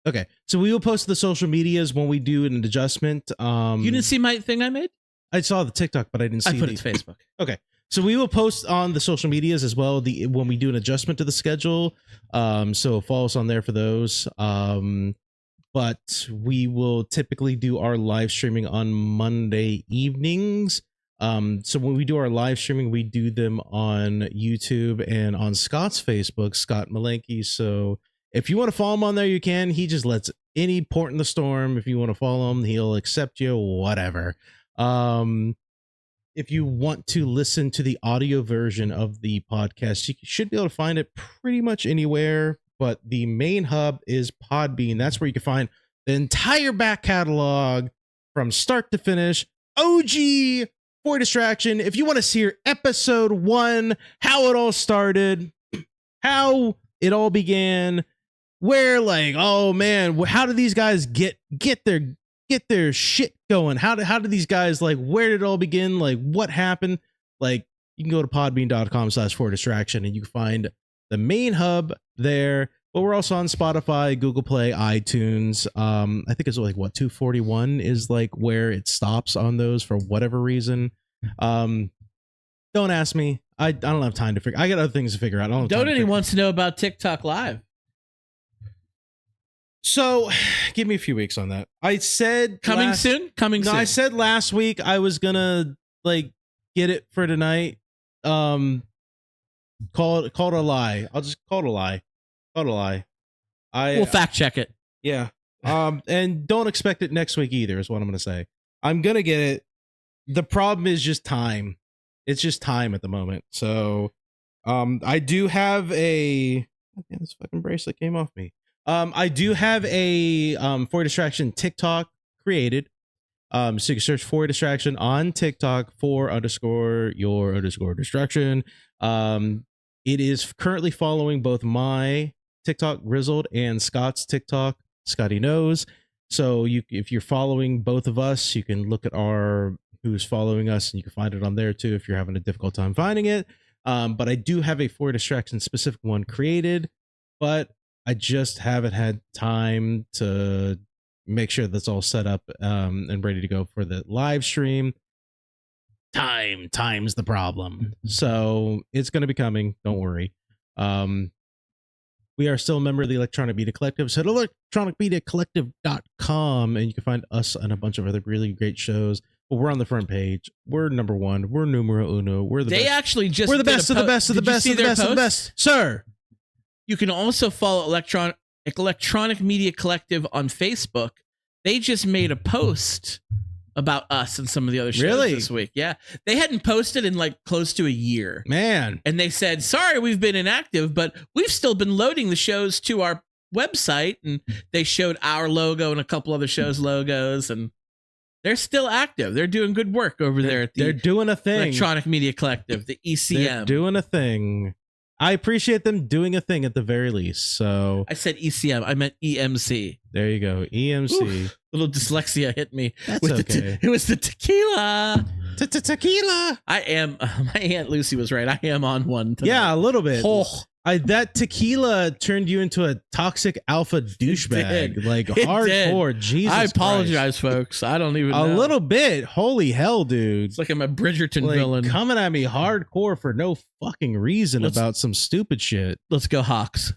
Okay, so we will post to the social medias when we do an adjustment. You didn't see my thing I made? I saw the TikTok, but I didn't see. I put it to Facebook. Okay, so we will post on the social medias as well. When we do an adjustment to the schedule, so follow us on there for those. But we will typically do our live streaming on Monday evenings. So when we do our live streaming, we do them on YouTube and on Scott's Facebook, Scott Malenke. So if you want to follow him on there, you can. He just lets any port in the storm. If you want to follow him, he'll accept you, whatever. If you want to listen to the audio version of the podcast, you should be able to find it pretty much anywhere. But the main hub is Podbean. That's where you can find the entire back catalog from start to finish. OG For Distraction. If you want to hear episode 1, how it all started, how it all began, where oh man, how did these guys get their shit going? How did these guys where did it all begin? What happened? You can go to podbean.com/fordistraction and you can find the main hub there. But we're also on Spotify, Google Play, iTunes. I think it's 241 is where it stops on those for whatever reason. Don't ask me. I don't have time to figure. I got other things to figure out. Donity wants to know about TikTok Live. So, give me a few weeks on that. I said coming soon. No, I said last week I was gonna get it for tonight. Call it a lie. I'll just call it a lie. Call it a lie. We'll fact check it. Yeah. And don't expect it next week either. Is what I'm gonna say. I'm gonna get it. The problem is just time. It's just time at the moment. So, I do have a. Oh, damn, this fucking bracelet came off me. I do have a For Distraction TikTok created. So you can search For Distraction on TikTok _your_distraction. It is currently following both my TikTok Grizzled and Scott's TikTok Scotty Knows. So if you're following both of us, you can look at who's following us, and you can find it on there too if you're having a difficult time finding it. But I do have a For Distraction specific one created, but I just haven't had time to make sure that's all set up and ready to go for the live stream. time's the problem. So it's going to be coming. Don't worry. We are still a member of the Electronic Media Collective. So to electronicmediacollective.com, and you can find us and a bunch of other really great shows. But we're on the front page. We're number one. We're numero uno. We're the They best. actually just We're the did best a of the po- best of the Did you best see of the their best of the post? best. Sir. You can also follow Electronic Media Collective on Facebook. They just made a post about us and some of the other shows Really? this week. Yeah. They hadn't posted in like close to a year. Man. And they said, sorry, we've been inactive, but we've still been loading the shows to our website. And they showed our logo and a couple other shows' logos. And they're still active. They're doing good work over there at They're the doing a thing. Electronic Media Collective, the ECM. They're doing a thing. I appreciate them doing a thing at the very least. So I said ECM. I meant EMC. there you go. EMC. Oof. Little dyslexia hit me. That's with okay. It was the tequila. Tequila. I am. My Aunt Lucy was right. I am on one tonight. Yeah, a little bit. Oh, That tequila turned you into a toxic alpha douchebag. did. Like It hardcore. Jesus I Christ. apologize, folks. I don't even know. A little bit. Holy hell, dude. It's like I'm a Bridgerton Like, villain. coming at me hardcore for no fucking reason Let's- about some stupid shit. Let's go, Hawks.